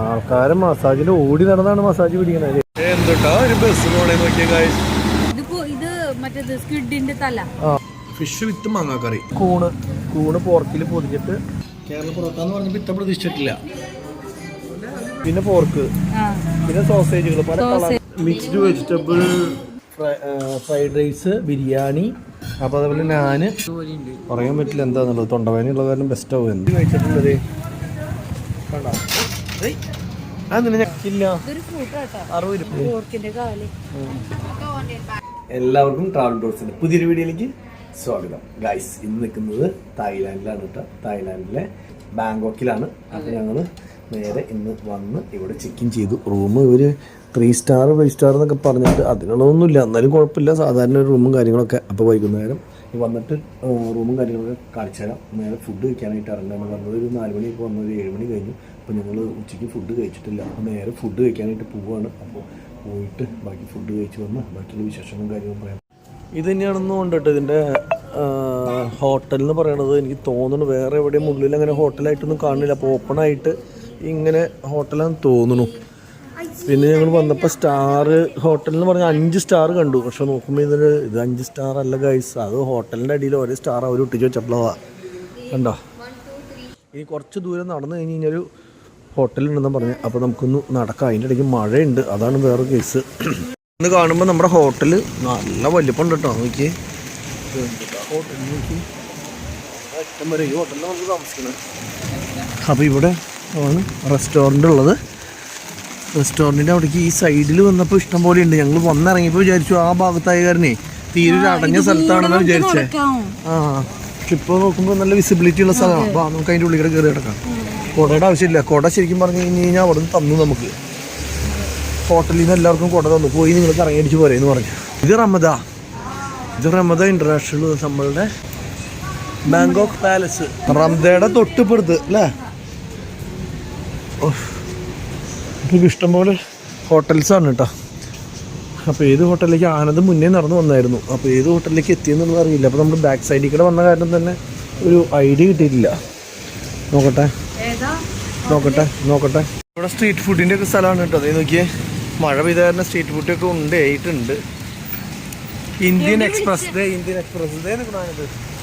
ആൾക്കാരെ മസാജിൽ ഓടി നടന്നാണ് മസാജ് പിടിക്കണത്. എന്തുട്ടാ ഒരു ബസ് പോണേ നോക്കിയ സ്ക്വിഡിന്റെ തല, ഫിഷ് വിത്ത് മാങ്ങാക്കറി, കൂണ് പോർക്കിൽ പൊതിഞ്ഞിട്ട് കേരള പൊറോട്ട എന്ന് പറഞ്ഞപ്പോൾ ഇത്ര പ്രതീക്ഷിച്ചിട്ടില്ല. പിന്നെ പോർക്ക്, പിന്നെ സോസേജുകൾ പല colour, mixed vegetable, fried rice, biryani. അപ്പോൾ അതേപോലെ ഞാൻ പറയാൻ പറ്റില്ല എന്താന്നുള്ളത്, തൊണ്ടവേദനയുള്ള കാരണം ബെസ്റ്റ് ആവും. എന്ത് കഴിച്ചിട്ടുള്ളത് കണ്ടോ? എല്ലാവർക്കും ട്രാവൽ ബ്ലോഗ്സിന്റെ പുതിയൊരു വീഡിയോയിലേക്ക് സ്വാഗതം. ഗൈസ്, ഇന്ന് നിൽക്കുന്നത് തായ്ലാൻഡിലാണ് കേട്ടോ. തായ്ലാൻഡിലെ ബാങ്കോക്കിലാണ്. അപ്പോൾ ഞങ്ങൾ നേരെ ഇന്ന് വന്ന് ഇവിടെ ചെക്ക് ഇൻ ചെയ്തു. റൂം ഒരു 3 സ്റ്റാർ 5 സ്റ്റാർ എന്നൊക്കെ പറഞ്ഞിട്ട് അതിനുള്ളതൊന്നുമില്ല, എന്നാലും കുഴപ്പമില്ല, സാധാരണ ഒരു റൂമും കാര്യങ്ങളൊക്കെ. അപ്പോൾ വൈകുന്നേരം വന്നിട്ട് റൂമും കാര്യങ്ങളൊക്കെ കാണിച്ചു തരാം. നേരെ ഫുഡ് കഴിക്കാനായിട്ട് ഇറങ്ങാന്ന് പറഞ്ഞത് ഒരു 4 മണി, ഇപ്പോൾ വന്നത് 7 മണി കഴിഞ്ഞു. അപ്പോൾ ഞങ്ങൾ ഉച്ചയ്ക്ക് ഫുഡ് കഴിച്ചിട്ടില്ല. അപ്പോൾ നേരെ ഫുഡ് കഴിക്കാനായിട്ട് പോവുകയാണ്. അപ്പോൾ പോയിട്ട് ബാക്കി ഫുഡ് കഴിച്ച് വന്ന് ബാക്കിയുള്ള വിശേഷങ്ങളും കാര്യങ്ങളും പറയാം. ഇത് തന്നെയാണെന്നും ഉണ്ട് കേട്ടോ ഇതിൻ്റെ ഹോട്ടൽ എന്ന് പറയണത്. എനിക്ക് തോന്നുന്നു വേറെ എവിടെയും ഉള്ളിൽ അങ്ങനെ ഹോട്ടലായിട്ടൊന്നും കാണില്ല. അപ്പോൾ ഓപ്പണായിട്ട് ഇങ്ങനെ ഹോട്ടലാണെന്ന് തോന്നുന്നു. പിന്നെ ഞങ്ങൾ വന്നപ്പോൾ സ്റ്റാർ ഹോട്ടൽ എന്ന് പറഞ്ഞാൽ 5 സ്റ്റാർ കണ്ടു. പക്ഷെ നോക്കുമ്പോൾ ഇത് 5 സ്റ്റാർ അല്ല ഗൈസ്, അത് ഹോട്ടലിൻ്റെ അടിയിൽ ഒരേ സ്റ്റാർ അവർ ഒട്ടിച്ച് വെച്ചപ്പോഴാ കണ്ടോ. ഇനി കുറച്ച് ദൂരം നടന്നു കഴിഞ്ഞ് കഴിഞ്ഞൊരു ഹോട്ടലുണ്ടെന്ന് പറഞ്ഞു. അപ്പോൾ നമുക്കൊന്ന് നടക്കാം. അതിൻ്റെ ഇടയ്ക്ക് മഴയുണ്ട്, അതാണ് വേറെ കേസ്. ഇന്ന് കാണുമ്പോൾ നമ്മുടെ ഹോട്ടൽ നല്ല വലിപ്പമുണ്ട് കേട്ടോ. നോക്കി ഹോട്ടൽ നോക്കി അറ്റം വരെ ഈ ഹോട്ടലിൽ നമുക്ക് താമസിക്കുന്നത്. അപ്പോൾ ഇവിടെ ആണ് റെസ്റ്റോറൻ്റ് ഉള്ളത്. റെസ്റ്റോറൻറ്റിൻ്റെ അവിടേക്ക് ഈ സൈഡിൽ വന്നപ്പോൾ ഇഷ്ടം പോലെ ഉണ്ട്. ഞങ്ങൾ വന്നിറങ്ങിയപ്പോൾ വിചാരിച്ചു ആ ഭാഗത്തായ കാരണേ തീരെ അടഞ്ഞ സ്ഥലത്താണെന്ന് വിചാരിച്ചേ. പക്ഷെ ഇപ്പോൾ നോക്കുമ്പോൾ നല്ല വിസിബിലിറ്റി ഉള്ള സ്ഥലമാണ്. അപ്പോൾ നമുക്ക് അതിൻ്റെ ഉള്ളിൽ കയറി കിടക്കാം. കുടയുടെ ആവശ്യമില്ല. കുട ശരിക്കും പറഞ്ഞു കഴിഞ്ഞ് കഴിഞ്ഞാൽ അവിടെ നിന്ന് തന്നു നമുക്ക്. ഹോട്ടലിൽ നിന്ന് എല്ലാവർക്കും കുട തന്നു. പോയി നിങ്ങൾ കറങ്ങിയടിച്ച് പോരെ എന്ന് പറഞ്ഞു. ഇത് റമദ ഇൻ്റർനാഷണൽ നമ്മളുടെ ബാങ്കോക്ക് പാലസ്. റംദയുടെ തൊട്ടിപ്പുറത്ത് അല്ലേ. ഇഷ്ടംപോലെ ഹോട്ടൽസാണ് കേട്ടോ. അപ്പോൾ ഏത് ഹോട്ടലിലേക്ക് ആനന്ദ് മുന്നേ നടന്നു വന്നായിരുന്നു. അപ്പോൾ ഏത് ഹോട്ടലിലേക്ക് എത്തിയെന്നുള്ളത് അറിയില്ല. അപ്പോൾ നമ്മൾ ബാക്ക് സൈഡിൽ കൂടെ വന്ന കാരണം തന്നെ ഒരു ഐഡിയ കിട്ടിയിട്ടില്ല. നോക്കട്ടെ. ഇവിടെ സ്ട്രീറ്റ് ഫുഡിൻ്റെ ഒക്കെ സ്ഥലമാണ് കേട്ടോ. അതേ നോക്കിയേ, മഴ പെയ്ത കാരണം സ്ട്രീറ്റ് ഫുഡൊക്കെ ഉണ്ടായിട്ടുണ്ട്. ഇന്ത്യൻ എക്സ്പ്രസ്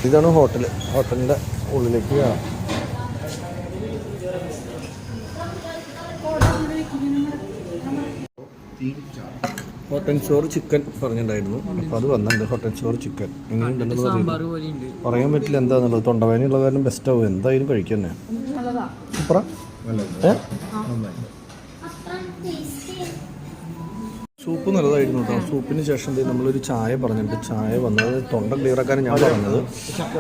ഇതാണ് ഹോട്ടലിൻ്റെ ഉള്ളിലേക്ക്. ഹോട്ട് ആൻഡ് സോർ ചിക്കൻ പറഞ്ഞിട്ടുണ്ടായിരുന്നു. അപ്പോൾ അത് വന്നിട്ടുണ്ട്. ഹോട്ട് ആൻഡ് സോർ ചിക്കൻ എങ്ങനെയുണ്ടെന്നുള്ളത് പറയാൻ പറ്റില്ല എന്താന്നുള്ളത്, തൊണ്ടവേദനയുള്ള കാരണം ബെസ്റ്റ് ആവും. എന്തായാലും കഴിക്കന്നെ. സൂപ്പറാ. സൂപ്പ് നല്ലതായിരുന്നു കേട്ടോ. സൂപ്പിന് ശേഷം നമ്മളൊരു ചായ പറഞ്ഞിട്ട് ചായ വന്നത് തൊണ്ട ക്ലിയറാക്കാനും ഞാൻ പറഞ്ഞത്.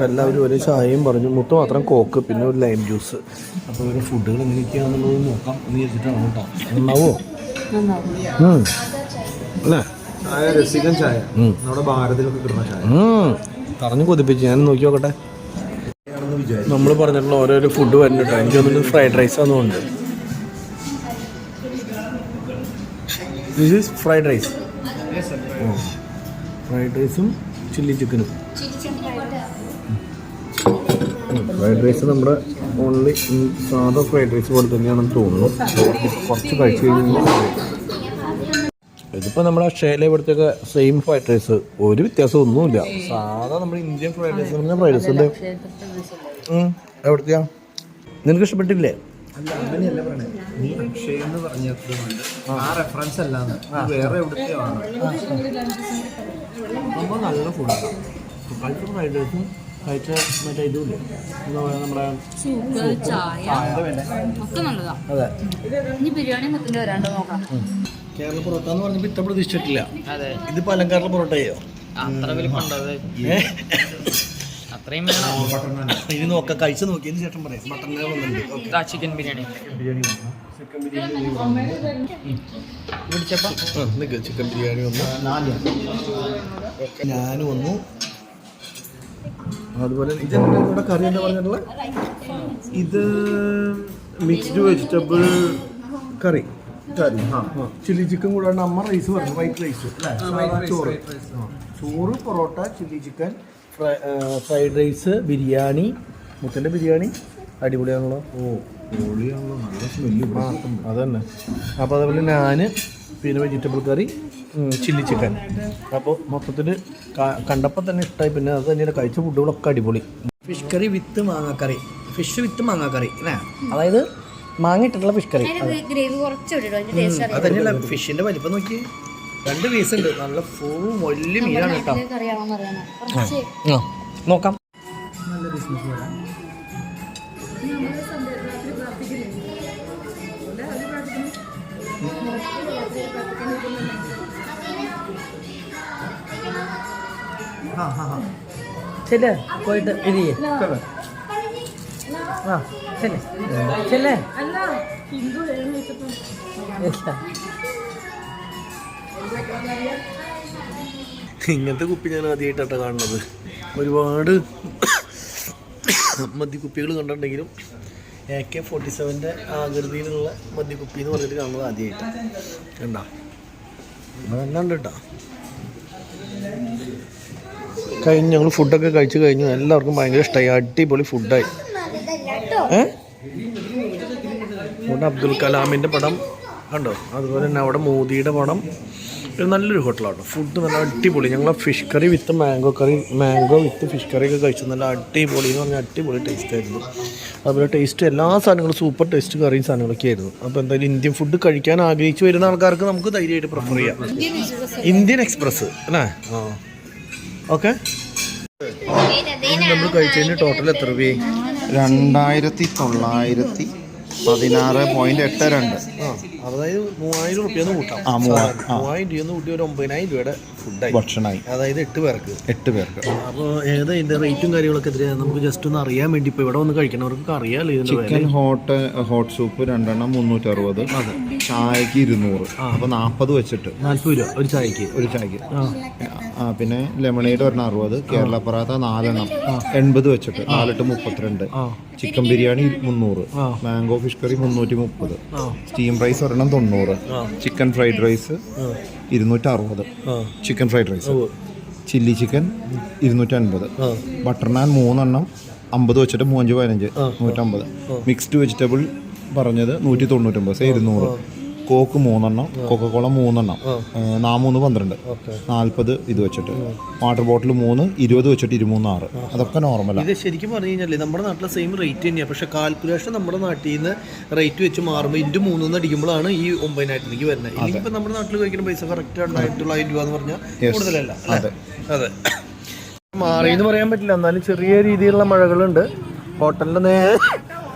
എല്ലാവരും ഒരു ചായയും പറഞ്ഞു. മുട്ട മാത്രം കോക്ക്, പിന്നെ ഒരു ലൈം ജ്യൂസ്. അപ്പോൾ ഒരു ഫുഡുകൾ എങ്ങനെയൊക്കെയാണെന്നുള്ളത് നോക്കാം എന്ന് വിചാരിച്ചിട്ടാണ് കേട്ടോ. നന്നാവോ അല്ലേ? ചായ രസികൻ ചായ നമ്മുടെ ഭാരതിലൊക്കെ കിട്ടുന്ന ചായ പറഞ്ഞു കൊതിപ്പിച്ച്. ഞാൻ നോക്കി നോക്കട്ടെ. നമ്മൾ പറഞ്ഞിട്ടുള്ള ഓരോരോ ഫുഡ് വരുന്നുണ്ടോ. എനിക്ക് തോന്നുന്നു ഫ്രൈഡ് റൈസ് ആണെന്നുണ്ട്. ദിസ് ഈസ് ഫ്രൈഡ് റൈസും ചില്ലി ചിക്കനും. ഫ്രൈഡ് റൈസ് നമ്മുടെ ഓൺലി സാധാ ഫ്രൈഡ് റൈസ് പോലെ തന്നെയാണെന്ന് തോന്നുന്നു. കുറച്ച് കഴിച്ച് കഴിഞ്ഞാൽ ഇതിപ്പോൾ നമ്മുടെ ഷേല ഇവിടുത്തെ സെയിം ഫ്രൈഡ് റൈസ്, ഒരു വ്യത്യാസം ഒന്നുമില്ല. സാധാ നമ്മുടെ ഇന്ത്യൻ ഫ്രൈഡ് റൈസ് പറഞ്ഞാൽ ഫ്രൈഡ് റൈസിൻ്റെ എവിടത്തെയാ നിനക്ക് ഇഷ്ടപ്പെട്ടില്ലേ? അല്ല, അങ്ങനെയല്ല പറയണേ. നീ അക്ഷയ് എന്ന് പറഞ്ഞതുകൊണ്ട് ആ റെഫറൻസ് അല്ലാന്ന് വേറെ എവിടുത്തെയോ ആണ്. നമ്മൾ നല്ല ഫുഡാണ്. കഴിച്ച ഫ്രൈഡ് റൈസും കഴിച്ച മറ്റേ ഇതുമില്ലേ എന്താ പറയുക, നമ്മുടെ അതെ. കേരള പൊറോട്ട എന്ന് പറഞ്ഞപ്പോൾ ഇത്ര പ്രതീക്ഷിച്ചിട്ടില്ല. ഇത് പലങ്കാരല പൊറോട്ടയോ? ഇനി നോക്കാം, കഴിച്ച് നോക്കിയതിന് ശേഷം പറയാം. മട്ടൻ വന്നിട്ടുണ്ട്. ചിക്കൻ ബിരിയാണി ചിക്കൻ ബിരിയാണി വന്നു, ഞാനും വന്നു. അതുപോലെ ഇതെന്താ കറി എന്താ പറഞ്ഞിട്ടുള്ളത്? ഇത് mixed vegetable curry, chilli chicken കൂടാണ്ട് അമ്മ റൈസ് പറഞ്ഞു. വൈറ്റ് റൈസ് ചോറ്, parotta, chilli chicken, fried rice, biryani. മുട്ടൻ്റെ ബിരിയാണി അടിപൊളിയാണല്ലോ. കോഴിയാണല്ലോ നല്ല സ്മെല്ല്. അതന്നെ. അപ്പോൾ അതേപോലെ ഞാൻ പിന്നെ വെജിറ്റബിൾ കറി, ചില്ലി ചിക്കൻ. അപ്പോൾ മൊത്തത്തിൽ കണ്ടപ്പോൾ തന്നെ ഇഷ്ടമായി. പിന്നെ അത് തന്നെയാണ് കഴിച്ച ഫുഡുകളൊക്കെ അടിപൊളി. ഫിഷ് കറി വിത്ത് മാങ്ങാക്കറി, ഫിഷ് വിത്ത് മാങ്ങാക്കറി അല്ലേ? അതായത് മാങ്ങ ഇട്ടിട്ടുള്ള ഫിഷ് കറി. അത് തന്നെയല്ല, ഫിഷിൻ്റെ വലിപ്പം നോക്കി 2 പീസ് ഉണ്ട്. നല്ല ഫുൾ വലിയ മീനാണ് കേട്ടോ. നോക്കാം. നല്ല ബിസിനസ് വരാം. ചെല്ലേ പോയിട്ട് ഇരിയേ. ആ ചെല്ലേ ചെല്ലേ. ഇങ്ങനത്തെ കുപ്പി ഞാൻ ആദ്യമായിട്ടാണ് കാണുന്നത്. ഒരുപാട് മദ്യക്കുപ്പികൾ കണ്ടിട്ടുണ്ടെങ്കിലും AK-47 ആകൃതിയിലുള്ള മദ്യക്കുപ്പി എന്ന് പറഞ്ഞിട്ട് കാണുന്നത് ആദ്യമായിട്ടാണ്. കണ്ടോ, അതല്ലാണ്ട് കേട്ടോ. കഴിഞ്ഞ് ഞങ്ങൾ ഫുഡൊക്കെ കഴിച്ച് കഴിഞ്ഞു. എല്ലാവർക്കും ഭയങ്കര ഇഷ്ടമായി. അടിപൊളി ഫുഡായി. ഇവിടെ അബ്ദുൽ കലാമിൻ്റെ പടം കണ്ടോ, അതുപോലെ തന്നെ അവിടെ മോദിയുടെ പടം. ഒരു നല്ലൊരു ഹോട്ടലാണ്. ഫുഡ് നല്ല അടിപൊളി. ഞങ്ങൾ ഫിഷ് കറി വിത്ത് മാംഗോ വിത്ത് ഫിഷ് കറിയൊക്കെ കഴിച്ചു. നല്ല അടിപൊളി എന്ന് പറഞ്ഞാൽ അടിപൊളി ടേസ്റ്റ് ആയിരുന്നു. അതുപോലെ ടേസ്റ്റ് എല്ലാ സാധനങ്ങളും സൂപ്പർ ടേസ്റ്റ് കറിയും സാധനങ്ങളൊക്കെ ആയിരുന്നു. അപ്പോൾ എന്തായാലും ഇന്ത്യൻ ഫുഡ് കഴിക്കാൻ ആഗ്രഹിച്ച് വരുന്ന ആൾക്കാർക്ക് നമുക്ക് ധൈര്യമായിട്ട് പ്രിഫർ ചെയ്യാം. ഇന്ത്യൻ എക്സ്പ്രസ് അല്ലേ? ആ ഓക്കെ. നമ്മൾ കഴിച്ചതിന് ടോട്ടൽ എത്ര രൂപയായി? 2916.82. അതായത് 3000 രൂപയെന്ന് കൂട്ടാം. 3000 രൂപയെന്ന് കൂട്ടി ഒരു 9000 രൂപയുടെ ഫുഡായി ഭക്ഷണമായി. അതായത് 8 പേർക്ക്. അപ്പോൾ ഏതാ ഇതിന്റെ റേറ്റും കാര്യങ്ങളൊക്കെ എത്രയാണ് നമുക്ക് ജസ്റ്റ് ഒന്ന് അറിയാൻ വേണ്ടി. ഇപ്പോൾ ഇവിടെ വന്ന് കഴിക്കണവർക്ക് അറിയാമല്ലോ ഇതിന്റെ ചിക്കൻ ഹോട്ട് സൂപ്പ് 2 എണ്ണം 360. ചായക്ക് 200. അപ്പോൾ 40 വെച്ചിട്ട് 40 രൂപ ഒരു ചായക്ക്. പിന്നെ ലെമണേഡ് 60. കേരള പറാത്ത 4 എണ്ണം 80 വെച്ചിട്ട് 4 8 32. Chicken biryani 300. Mango fish curry 330. Steam rice 90. Chicken fried rice 260. Chicken fried rice. Chilli chicken 250. Butter naan 3 എണ്ണം 50 വെച്ചിട്ട് 5 15 150. മിക്സ്ഡ് വെജിറ്റബിൾ പറഞ്ഞത് 199. 200. കോക്ക് 3 എണ്ണം. കൊക്കക്കോള 3 എണ്ണം 3 12. 40 ഇത് വെച്ചിട്ട്. വാട്ടർ ബോട്ടിൽ 3 20 വെച്ചിട്ട് 23 6. അതൊക്കെ നോർമലാണ്. ഇത് ശരിക്കും പറഞ്ഞു കഴിഞ്ഞാൽ നമ്മുടെ നാട്ടിലെ സെയിം റേറ്റ് തന്നെയാണ്. പക്ഷേ കാൽക്കുലേഷൻ നമ്മുടെ നാട്ടിൽ നിന്ന് റേറ്റ് വെച്ച് മാറുമ്പോൾ ഇൻറ്റു 3 അടിക്കുമ്പോഴാണ് ഈ 9000 വരുന്നത്. ഇനിയിപ്പോൾ നമ്മുടെ നാട്ടിൽ കഴിക്കുന്ന പൈസ കറക്റ്റ് 2900 രൂപ എന്ന് പറഞ്ഞാൽ കൂടുതലല്ല. അതെ അതെ, മാറി എന്ന് പറയാൻ പറ്റില്ല. എന്നാലും ചെറിയ രീതിയിലുള്ള മഴകളുണ്ട്. ഹോട്ടലിൻ്റെ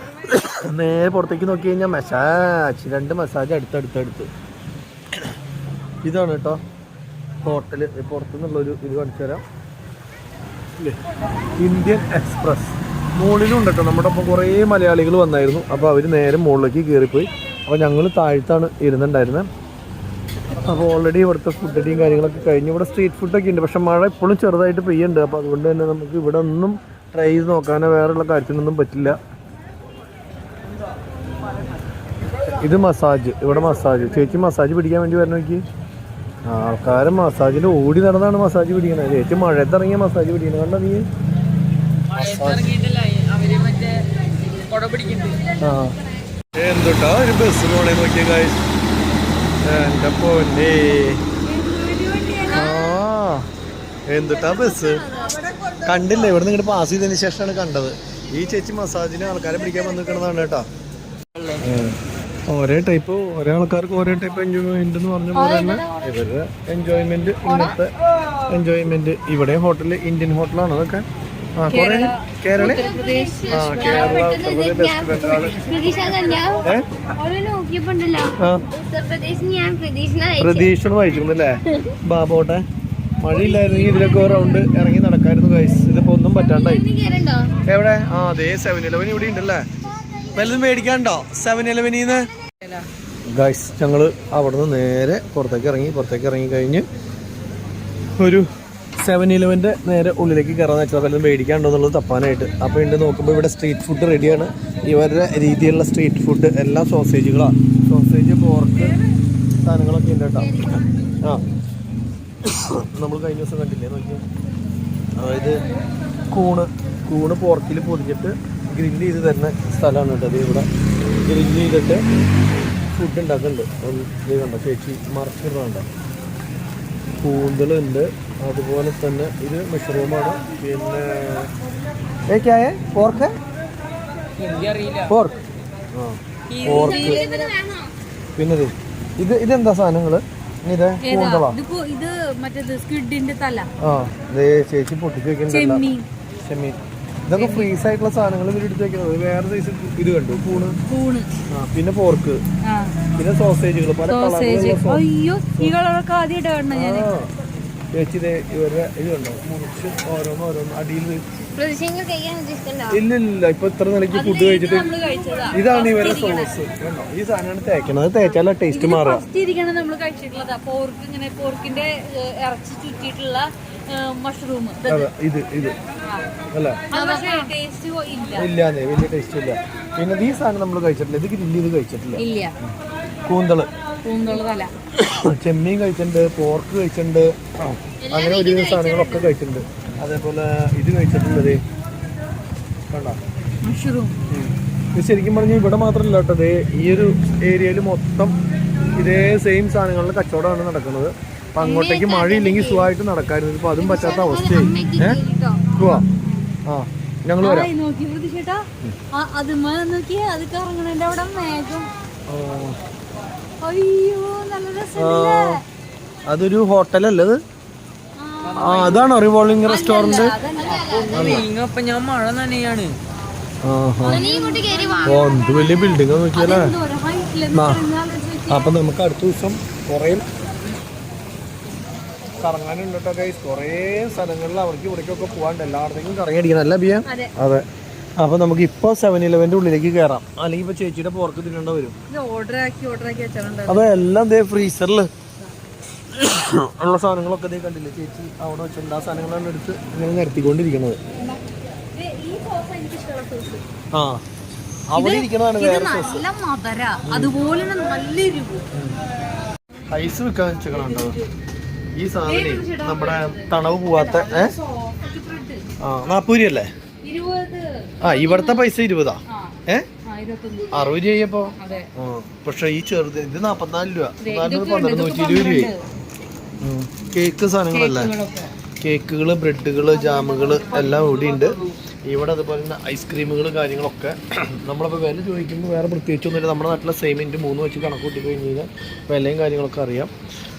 നേരെ പുറത്തേക്ക് നോക്കി കഴിഞ്ഞാൽ മസാജ് 2 മസാജ് അടുത്തടുത്തടുത്ത്. ഇതാണ് കേട്ടോ ഹോട്ടൽ. പുറത്തുനിന്നുള്ളൊരു ഇത് കാണിച്ചു തരാം. ഇന്ത്യൻ എക്സ്പ്രസ് മുകളിലും ഉണ്ട് കേട്ടോ. നമ്മുടെ ഒപ്പം കുറേ മലയാളികൾ വന്നായിരുന്നു. അപ്പോൾ അവർ നേരെ മുകളിലേക്ക് കയറിപ്പോയി. അപ്പോൾ ഞങ്ങൾ താഴത്താണ് ഇരുന്നുണ്ടായിരുന്നത്. അപ്പോൾ ഓൾറെഡി ഇവിടുത്തെ ഫുഡിൻ്റെയും കാര്യങ്ങളൊക്കെ കഴിഞ്ഞ് ഇവിടെ സ്ട്രീറ്റ് ഫുഡൊക്കെ ഉണ്ട്. പക്ഷേ മഴ ഇപ്പോഴും ചെറുതായിട്ട് പെയ്യുന്നുണ്ട്. അപ്പോൾ അതുകൊണ്ട് തന്നെ നമുക്ക് ഇവിടെ ഒന്നും ട്രൈ ചെയ്ത് നോക്കാനോ വേറെയുള്ള കാര്യത്തിനൊന്നും പറ്റില്ല. ഇത് മസാജ്. ഇവിടെ മസാജ്. ചേച്ചി മസാജ് പിടിക്കാൻ വേണ്ടി വരണം. നോക്കി ആൾക്കാരെ മസാജിൽ ഓടി നടന്നാണ് മസാജ് പിടിക്കണത്. ചേച്ചി മഴയത്ത് ഇറങ്ങിയ മസാജ് പിടിക്കണം. കണ്ടോ നീ? എന്തുട്ടാ ഒരു ബസ് പോണേ നോക്കിയ കാര്യം. എൻ്റെ പൊന്നേ, എന്തുട്ടാ ബസ് കണ്ടില്ല. ഇവിടെ നിന്ന് ഇങ്ങോട്ട് പാസ് ചെയ്തതിന് ശേഷമാണ് കണ്ടത്. ഈ ചേച്ചി മസാജിന് ആൾക്കാരെ പിടിക്കാൻ വന്ന് നിൽക്കണതാണ് കേട്ടോ. ഒരേ ടൈപ്പ്, ഓരോ ആൾക്കാർക്ക് ഓരോ ടൈപ്പ് എൻജോയ്മെന്റ് എന്ന് പറഞ്ഞ പോലെ തന്നെ ഇവരുടെ എൻജോയ്മെന്റ്, ഇന്നത്തെ എൻജോയ്മെന്റ്. ഇവിടെ ഹോട്ടൽ ഇന്ത്യൻ ഹോട്ടലാണ് അതൊക്കെ. കേരള, കേരള, വെസ്റ്റ് ബംഗാൾ. പ്രതീക്ഷ വായിച്ചിരുന്നല്ലേ ബാബോട്ടെ. മഴയില്ലായിരുന്നെങ്കിൽ ഇതിലൊക്കെ റൗണ്ട് ഇറങ്ങി നടക്കായിരുന്നു ഗൈസ്. ഇതിപ്പോ ഒന്നും പറ്റാണ്ടായി. എവിടെ? അതേ 7-Eleven ഇവിടെ ഉണ്ടല്ലേ. വല്ലതും മേടിക്കാണ്ടോ 7-Eleven ഗൈസ്? ഞങ്ങള് അവിടുന്ന് നേരെ പുറത്തേക്ക് ഇറങ്ങി കഴിഞ്ഞ് ഒരു 7-Eleven നേരെ ഉള്ളിലേക്ക് കയറാന്ന് വെച്ചാൽ വല്ലതും മേടിക്കാണ്ടോ എന്നുള്ളത് തപ്പാനായിട്ട്. അപ്പോൾ ഉണ്ട് നോക്കുമ്പോൾ ഇവിടെ സ്ട്രീറ്റ് ഫുഡ് റെഡിയാണ്. ഇവരുടെ രീതിയിലുള്ള സ്ട്രീറ്റ് ഫുഡ് എല്ലാം സോസേജുകളാണ്. സോസേജ്, പോർക്ക് സാധനങ്ങളൊക്കെ ഉണ്ട് കേട്ടോ. നമ്മൾ കഴിഞ്ഞ ദിവസം കണ്ടില്ലേ നോക്കിയാൽ. അതായത് കൂണ് പോർക്കിൽ പൊതിഞ്ഞിട്ട് ഗ്രില്ല് ചെയ്ത് തരുന്ന സ്ഥലമാണ് കേട്ടോ. അത് ഇവിടെ ഗ്രില്ല് ചെയ്തിട്ട് ഫുഡ് ഉണ്ടാക്കുന്നുണ്ട്. ഇത് കണ്ടോ ചേച്ചി മറച്ചിടുന്നുണ്ടോ, കൂന്തലുണ്ട്. അതുപോലെ തന്നെ ഇത് മഷ്റൂമാണ്. പിന്നെ ഏക്കായ പോർക്ക് പോർക്ക് ആ പോർക്ക്. പിന്നെ ഇതെന്താ സാധനങ്ങള്? ഇത് കൂന്തളാ. ഇത് മറ്റേത് സ്ക്വിഡിന്റെ തല. ആ ചേച്ചി പൊട്ടിച്ച് വെക്കുന്നുണ്ടല്ലോ ചെമ്മീൻ. ഇതൊക്കെ ഫ്രീസ് ആയിട്ടുള്ള സാധനങ്ങൾ ഇവർ എടുത്ത് വെക്കുന്നത്. വേറെ സൈസ് ഇത് കണ്ടു കൂണ്. ആ പിന്നെ പോർക്ക്, പിന്നെ സോസേജുകൾ പല കളറുകളുള്ള. അയ്യോ ഈ കളറൊക്കെ ആദ്യമായിട്ട് കാണണം ഞാൻ. ചേച്ചി ഇവരുടെ ഇത് കണ്ടോ മുറിച്ച് ഓരോന്ന് അടിയിൽ. ഇല്ല ഇപ്പൊ ഇത്ര നിലയ്ക്ക് ഫുഡ് കഴിച്ചിട്ട് ഇതാണ് ഇവരുടെ സോസ്. കണ്ടോ ഈ സാധനമാണ് തേക്കണത്. തേച്ചാല ടേസ്റ്റ് മാറുക. നമ്മൾ കഴിച്ചിട്ടുള്ളതാ പോർക്ക്. ഇങ്ങനെ പോർക്കിന്റെ ഇറച്ചി ചുറ്റിയിട്ടുള്ള മഷ്റൂം. ഇത് അല്ല ഇല്ലാന്നേ, വലിയ ടേസ്റ്റ് ഇല്ല. പിന്നെ ഈ സാധനം നമ്മൾ കഴിച്ചിട്ടില്ല. ഇത് ഗ്രില്ല് ചെയ്ത് കഴിച്ചിട്ടില്ല. കൂന്തള് തല, ചെമ്മീൻ കഴിച്ചിട്ടുണ്ട്, പോർക്ക് കഴിച്ചിട്ടുണ്ട്, അങ്ങനെ ഒരു സാധനങ്ങളൊക്കെ കഴിച്ചിട്ടുണ്ട്. അതേപോലെ ഇത് കഴിച്ചിട്ടുള്ളത് കണ്ടോ മഷ്റൂം. ഇത് ശരിക്കും പറഞ്ഞാൽ ഇവിടെ മാത്രമല്ല കേട്ടത്, ഈ ഒരു ഏരിയയിൽ മൊത്തം ഇതേ സെയിം സാധനങ്ങളുടെ കച്ചവടമാണ് നടക്കുന്നത്. അപ്പൊ അങ്ങോട്ടേക്ക് മഴയില്ലെങ്കിൽ സുഖമായിട്ട് നടക്കായിരുന്നു. ഇപ്പൊ അതും പറ്റാത്ത അവസ്ഥയായി. പോവാ ആ ഞങ്ങൾ വരാം. അതൊരു ഹോട്ടലല്ലേ? ആ അതാണോ റിവോൾവിംഗ് റെസ്റ്റോറന്റ്? ഞാൻ മഴ നനയാണ്. എന്ത് വലിയ ബിൽഡിംഗ് നോക്കിയല്ലേ. അപ്പൊ നമുക്ക് അടുത്ത ദിവസം കുറേ കറങ്ങാനുണ്ട് കേട്ടോ ഗൈസ്. കുറേ സ്ഥലങ്ങളിൽ അവിടേക്ക് ഇവിടേക്കൊക്കെ പോകാണ്ട്. എല്ലായിടത്തേക്കും കറങ്ങിയടിക്കണം അല്ല ബിയ? അതെ. അപ്പൊ നമുക്ക് ഇപ്പൊ 7-Eleven ഉള്ളിലേക്ക് കയറാം. അല്ലെങ്കിൽ ഇപ്പൊ ചേച്ചിയുടെ പോർക്ക് തിന്നേണ്ട വരും. അതെ എല്ലാം ദേ ഫ്രീസറില് ഉള്ള സാധനങ്ങളൊക്കെ ദേ കണ്ടില്ലേ ചേച്ചി അവിടെ വെച്ചിട്ടുണ്ട്. ആ സാധനങ്ങളാണ് എടുത്ത് ഇങ്ങനെ നിരത്തിക്കൊണ്ടിരിക്കണത്. ആ അവിടെ ഇരിക്കണതാണ് വേറെ സോസ്. ഐസ് വെക്കാൻ വെച്ചേക്കണോ ഈ സാധനം? നമ്മുടെ തണവ് പോവാത്ത 40 രൂപ അല്ലേ? ആ ഇവിടുത്തെ പൈസ 20. 60 രൂപയപ്പോ. പക്ഷെ ഈ ചെറുത് ഇത് 44 രൂപ. 120 രൂപയായി. കേക്ക് സാധനങ്ങളല്ലേ, കേക്കുകള്, ബ്രെഡുകള്, ജാമുകള് എല്ലാം ഇവിടെ ഉണ്ട്. ഇവിടെ അതുപോലെ തന്നെ ഐസ്ക്രീമുകൾ കാര്യങ്ങളൊക്കെ. നമ്മളപ്പോൾ വില ചോദിക്കുമ്പോൾ വേറെ പ്രത്യേകിച്ചൊന്നുമില്ല. നമ്മുടെ നാട്ടിലെ സെയിമിൻ്റെ 3 വെച്ച് കണക്ക് കൂട്ടി കഴിഞ്ഞ് കഴിഞ്ഞാൽ വിലയും കാര്യങ്ങളൊക്കെ അറിയാം.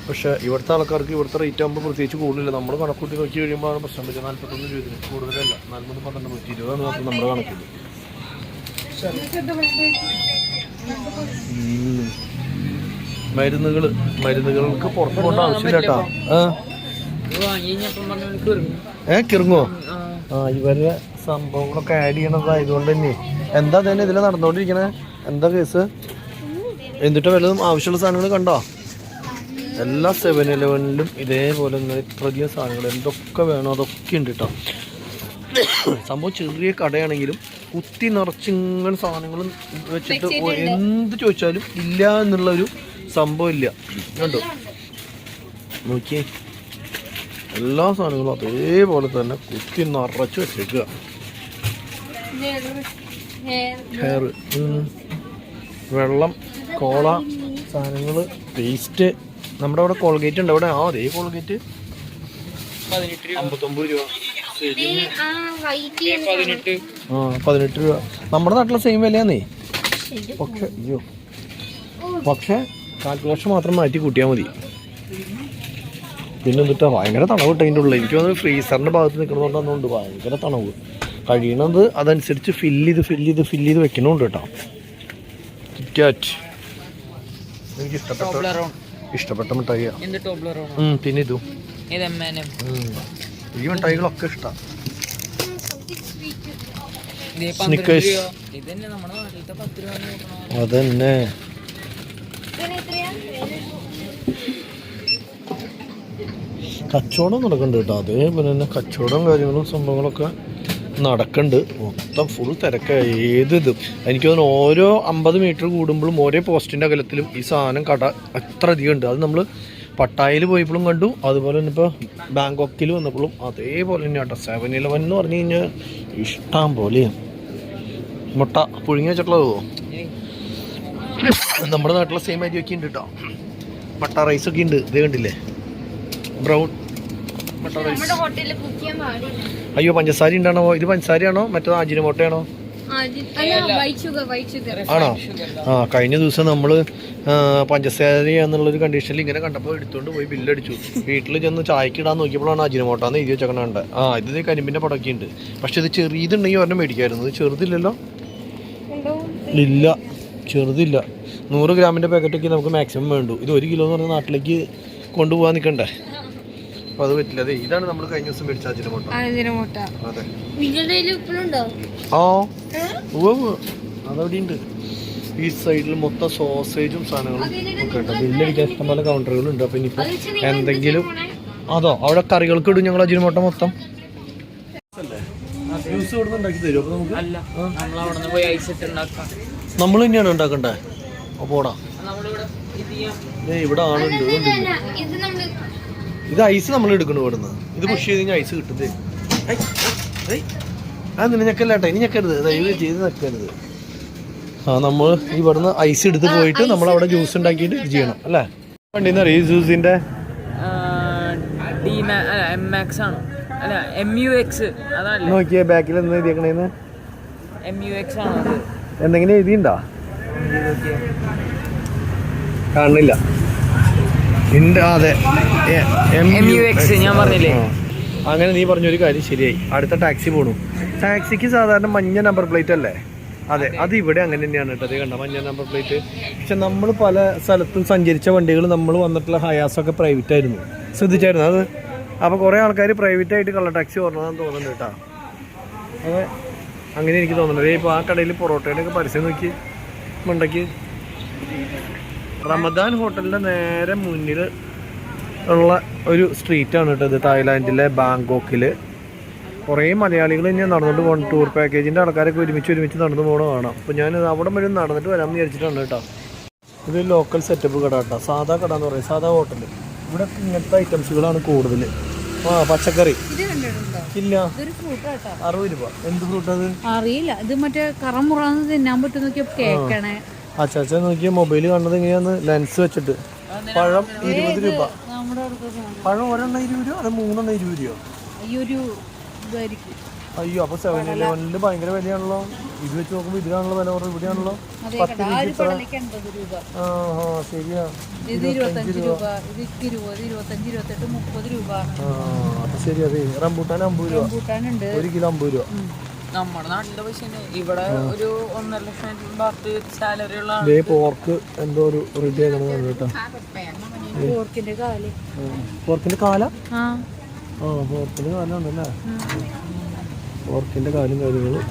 പക്ഷേ ഇവിടുത്തെ ആൾക്കാർക്ക് ഇവിടുത്തെ റേറ്റ് ആകുമ്പോൾ പ്രത്യേകിച്ച് കൂടുതലില്ല. നമ്മൾ കണക്കൂട്ടി നോക്കി കഴിയുമ്പോഴാണ് പ്രശ്നം പറ്റുക. 41 രൂപ കൂടുതലല്ല. 40, 12, 120 മാത്രം നമ്മുടെ കണക്കിൽ. മരുന്നുകൾക്ക് പുറത്ത് പോകേണ്ട ആവശ്യമില്ല കേട്ടോ. കിറങ്ങോ? ഇവരുടെ സംഭവങ്ങളൊക്കെ ആഡ് ചെയ്യണതായതുകൊണ്ട് തന്നെ. എന്താ തന്നെ ഇതിൽ നടന്നുകൊണ്ടിരിക്കണേ? എന്താ കേസ്? എന്നിട്ട് വല്ലതും ആവശ്യമുള്ള സാധനങ്ങൾ കണ്ടോ? എല്ലാ 7-Eleven ഇതേപോലെ ഇത്രയധികം സാധനങ്ങൾ എന്തൊക്കെ വേണോ അതൊക്കെ ഉണ്ട് കേട്ടോ. സംഭവം ചെറിയ കടയാണെങ്കിലും കുത്തി നിറച്ചിങ്ങനെ സാധനങ്ങൾ വെച്ചിട്ട് എന്ത് ചോദിച്ചാലും ഇല്ല എന്നുള്ളൊരു സംഭവം ഇല്ല. കണ്ടോ നോക്കിയേ, എല്ലാ സാധനങ്ങളും അതേപോലെ തന്നെ കുത്തി നിറച്ച് വെച്ചേക്കുക. ഹെയർ, വെള്ളം, കോള സാധനങ്ങൾ, പേസ്റ്റ്. നമ്മുടെ അവിടെ കോൾഗേറ്റ് ഉണ്ട് അവിടെ. അതേ കോൾഗേറ്റ് 59 രൂപ. 18 രൂപ. നമ്മുടെ നാട്ടിലെ സെയിം വിലയാന്നേ. പക്ഷെ കാൽക്കുലേഷൻ മാത്രം മാറ്റി കൂട്ടിയാൽ മതി. പിന്നെ എന്നിട്ട് ഭയങ്കര തണവ് ഇട്ടതിൻ്റെ ഉള്ളിൽ. എനിക്ക് തോന്നുന്നു ഫ്രീസറിൻ്റെ ഭാഗത്ത് നിൽക്കുന്നതുകൊണ്ടാണെന്നുണ്ട് ഭയങ്കര തണവ്. കഴിയണത് അതനുസരിച്ച് ഫില്ല് ചെയ്ത് വെക്കണമുണ്ട് കേട്ടോ. കിറ്റ്കാറ്റ് എനിക്ക് ഇഷ്ടപ്പെട്ട മിഠായിയാണ്. പിന്നെ ഇതും ഈ മിഠായികളൊക്കെ ഇഷ്ടമാണ്. സ്നിക്കേഴ്സ് അതന്നെ. കച്ചവടം നടക്കുന്നുണ്ട് കേട്ടോ. അതേപോലെ തന്നെ കച്ചവടം കാര്യങ്ങളും സംഭവങ്ങളൊക്കെ നടക്കുന്നുണ്ട്. മൊത്തം ഫുൾ തിരക്കാണ്. ഏതിതും എനിക്ക് തോന്നുന്നു ഓരോ 50 മീറ്റർ കൂടുമ്പോഴും ഓരോ പോസ്റ്റിൻ്റെ അകലത്തിലും ഈ സാധനം കട അത്ര അധികം ഉണ്ട്. അത് നമ്മൾ പട്ടായയിൽ പോയപ്പോഴും കണ്ടു. അതുപോലെ തന്നെ ഇപ്പോൾ ബാങ്കോക്കിൽ വന്നപ്പോഴും അതേപോലെ തന്നെ കേട്ടോ. 7-Eleven എന്ന് പറഞ്ഞു കഴിഞ്ഞാൽ ഇഷ്ടം പോലെയാണ്. മുട്ട പുഴുങ്ങി വെച്ചിട്ടുള്ളതോ? നമ്മുടെ നാട്ടിലെ സെയിം അരിയൊക്കെ ഉണ്ട് കേട്ടോ. മട്ട റൈസൊക്കെ ഉണ്ട്. ഇത് കണ്ടില്ലേ, ബ്രൗൺ മട്ട റൈസ്. അയ്യോ പഞ്ചസാര ഉണ്ടാണോ? ഇത് പഞ്ചസാരയാണോ മറ്റേത് അജിനോമോട്ടയാണോ? ആണോ? ആ കഴിഞ്ഞ ദിവസം നമ്മൾ പഞ്ചസാരയാന്നുള്ളൊരു കണ്ടീഷനിൽ ഇങ്ങനെ കണ്ടപ്പോൾ എടുത്തുകൊണ്ട് പോയി ബില്ലടിച്ചു. വീട്ടിൽ ചെന്ന് ചായക്ക് ഇടാൻ നോക്കിയപ്പോഴാണ് അജിനോമോട്ടാന്ന് എഴുതി വെച്ചേക്കണുണ്ട്. ആ ഇത് കരിമ്പിൻ്റെ പടമൊക്കെ ഉണ്ട്. പക്ഷെ ഇത് ചെറിയതുണ്ടെങ്കിൽ ഒരെണ്ണം മേടിക്കായിരുന്നു. ഇത് ചെറുതില്ലല്ലോ. ഇല്ല ചെറുതില്ല. 100 ഗ്രാമിൻ്റെ പാക്കറ്റൊക്കെ നമുക്ക് മാക്സിമം വേണ്ടു. ഇത് 1 കിലോ എന്ന് പറഞ്ഞാൽ നാട്ടിലേക്ക് കൊണ്ടുപോകാൻ നിൽക്കണ്ടേ? അപ്പോൾ അത് പറ്റില്ല. അതെ ഇതാണ് നമ്മൾ കഴിഞ്ഞ ദിവസം മേടിച്ച അജിനോമോട്ട. അതെ ആ അതവിടെ ഉണ്ട്. ഈ സൈഡിൽ മൊത്തം സോസേജും സാധനങ്ങളും ഒക്കെ ഉണ്ട്. ബില്ലടിക്കാൻ ഇഷ്ടംപോലെ കൗണ്ടറുകളുണ്ട്. അപ്പോൾ ഇനിയിപ്പോൾ എന്തെങ്കിലും അതോ അവിടെ കറികൾക്ക് ഇടും ഞങ്ങൾ അജിനോമോട്ട മൊത്തം. ജ്യൂസ് ഇവിടെ നിന്ന് ഉണ്ടാക്കി തരും. അപ്പോൾ നമുക്ക് നമ്മൾ തന്നെയാണ് ഉണ്ടാക്കണ്ടേ? അപ്പോടാ ഇവിടെ ആളുണ്ട്. ഇത് ഐസ് നമ്മൾ എടുക്കണം ഇവിടുന്ന്. ഇത് പുഷ് ചെയ്ത് കഴിഞ്ഞാൽ ഐസ് കിട്ടുന്നത്. അത് നിന്നെ ഞെക്കല്ലേട്ടെ, ഇനി ഞെക്കരുത്, ദയവ് ചെയ്ത് ഞെക്കരുത്. ആ നമ്മൾ ഇവിടുന്ന് ഐസ് എടുത്ത് പോയിട്ട് നമ്മൾ അവിടെ ജ്യൂസ് ഉണ്ടാക്കിയിട്ട് ഇത് ചെയ്യണം അല്ലേ? വണ്ടിന്ന് അറിയാം ഈ ജ്യൂസിന്റെ നോക്കിയേ ബാക്കിൽ എന്താ എഴുതിയേക്കണേന്ന്? എന്തെങ്കിലും എഴുതിണ്ടാ? കാണുന്നില്ല. അതെ ഞാൻ പറഞ്ഞില്ലേ. അങ്ങനെ നീ പറഞ്ഞൊരു കാര്യം ശരിയായി. അടുത്ത ടാക്സി പോണു. ടാക്സിക്ക് സാധാരണ മഞ്ഞ നമ്പർ പ്ലേറ്റ് അല്ലേ? അതെ അത് ഇവിടെ അങ്ങനെ തന്നെയാണ് കേട്ടോ. അതേ കണ്ട മഞ്ഞ നമ്പർ പ്ലേറ്റ്. പക്ഷെ നമ്മൾ പല സ്ഥലത്തും സഞ്ചരിച്ച വണ്ടികൾ നമ്മൾ വന്നിട്ടുള്ള ഹയാസൊക്കെ പ്രൈവറ്റ് ആയിരുന്നു. ശ്രദ്ധിച്ചായിരുന്നു അത്? അപ്പോൾ കുറേ ആൾക്കാർ പ്രൈവറ്റ് ആയിട്ട് കള്ള ടാക്സി ഓർണതാന്ന് തോന്നുന്നുണ്ട് കേട്ടോ. അതെ അങ്ങനെ എനിക്ക് തോന്നുന്നത്. ഇപ്പോൾ ആ കടയിൽ പൊറോട്ടയുടെ ഒക്കെ പരസ്യം നോക്കി മണ്ടയ്ക്ക്. റമദാൻ ഹോട്ടലിൻ്റെ നേരെ മുന്നിൽ ഉള്ള ഒരു സ്ട്രീറ്റാണ് കേട്ടോ ഇത്. തായ്ലാൻഡിലെ ബാങ്കോക്കിൽ കുറേ മലയാളികൾ തന്നെ നടന്നിട്ട് പോകണം. ടൂർ പാക്കേജിൻ്റെ ആൾക്കാരൊക്കെ ഒരുമിച്ച് നടന്നു പോകണം കാണാം. അപ്പോൾ ഞാൻ അവിടെ വരെ നടന്നിട്ട് വരാമെന്ന് വിചാരിച്ചിട്ടുണ്ട് കേട്ടോ. ഇത് ലോക്കൽ സെറ്റപ്പ് കട കേട്ടോ. സാധാ കട എന്ന് പറയും, സാധാ ഹോട്ടൽ. ഇവിടെ ഇങ്ങനത്തെ ഐറ്റംസുകളാണ് കൂടുതൽ. ആ പച്ചക്കറി ഇല്ല 60 രൂപ. എന്ത് ഫ്രൂട്ട് അത് അറിയില്ല. ഇത് മറ്റേ കറമുറാന്ന് തിന്നാൻ പറ്റും നോക്കിയാ കേക്കണേ. അച്ചാച്ച നോക്കിയ മൊബൈൽ കാണുന്നത് എങ്ങനെയാന്ന് ലെൻസ് വെച്ചിട്ട്. പഴം 20 രൂപ. പഴം ഒരെണ്ണം 20 രൂപ, അത് 3 എണ്ണം 20 രൂപയോ? അയ്യോ അപ്പോൾ 7-Eleven ഭയങ്കര വിലയാണല്ലോ. ഇത് വെച്ച് നോക്കുമ്പോൾ ഇതിനാണല്ലോ വില കുറവ്. ഇവിടെയാണല്ലോ 10 രൂപ. ആ ശരിയാ. അത് ശരി. അതെ റംബൂട്ടാൻ 50 രൂപ. 1 കിലോ 50 രൂപ. നമ്മുടെ നാട്ടിലെ പൈസ ഇവിടെ ഒരു 1.5 ലക്ഷം സാലറി ഉള്ള പോർക്ക് എന്തോ ഒരു റെഡി ആക്കണം കേട്ടോ. പോർക്കിന്റെ കാല. ആ പോർക്കിന്റെ കാലുണ്ടല്ലേ? പോർക്കിന്റെ കാലും കാര്യങ്ങളും.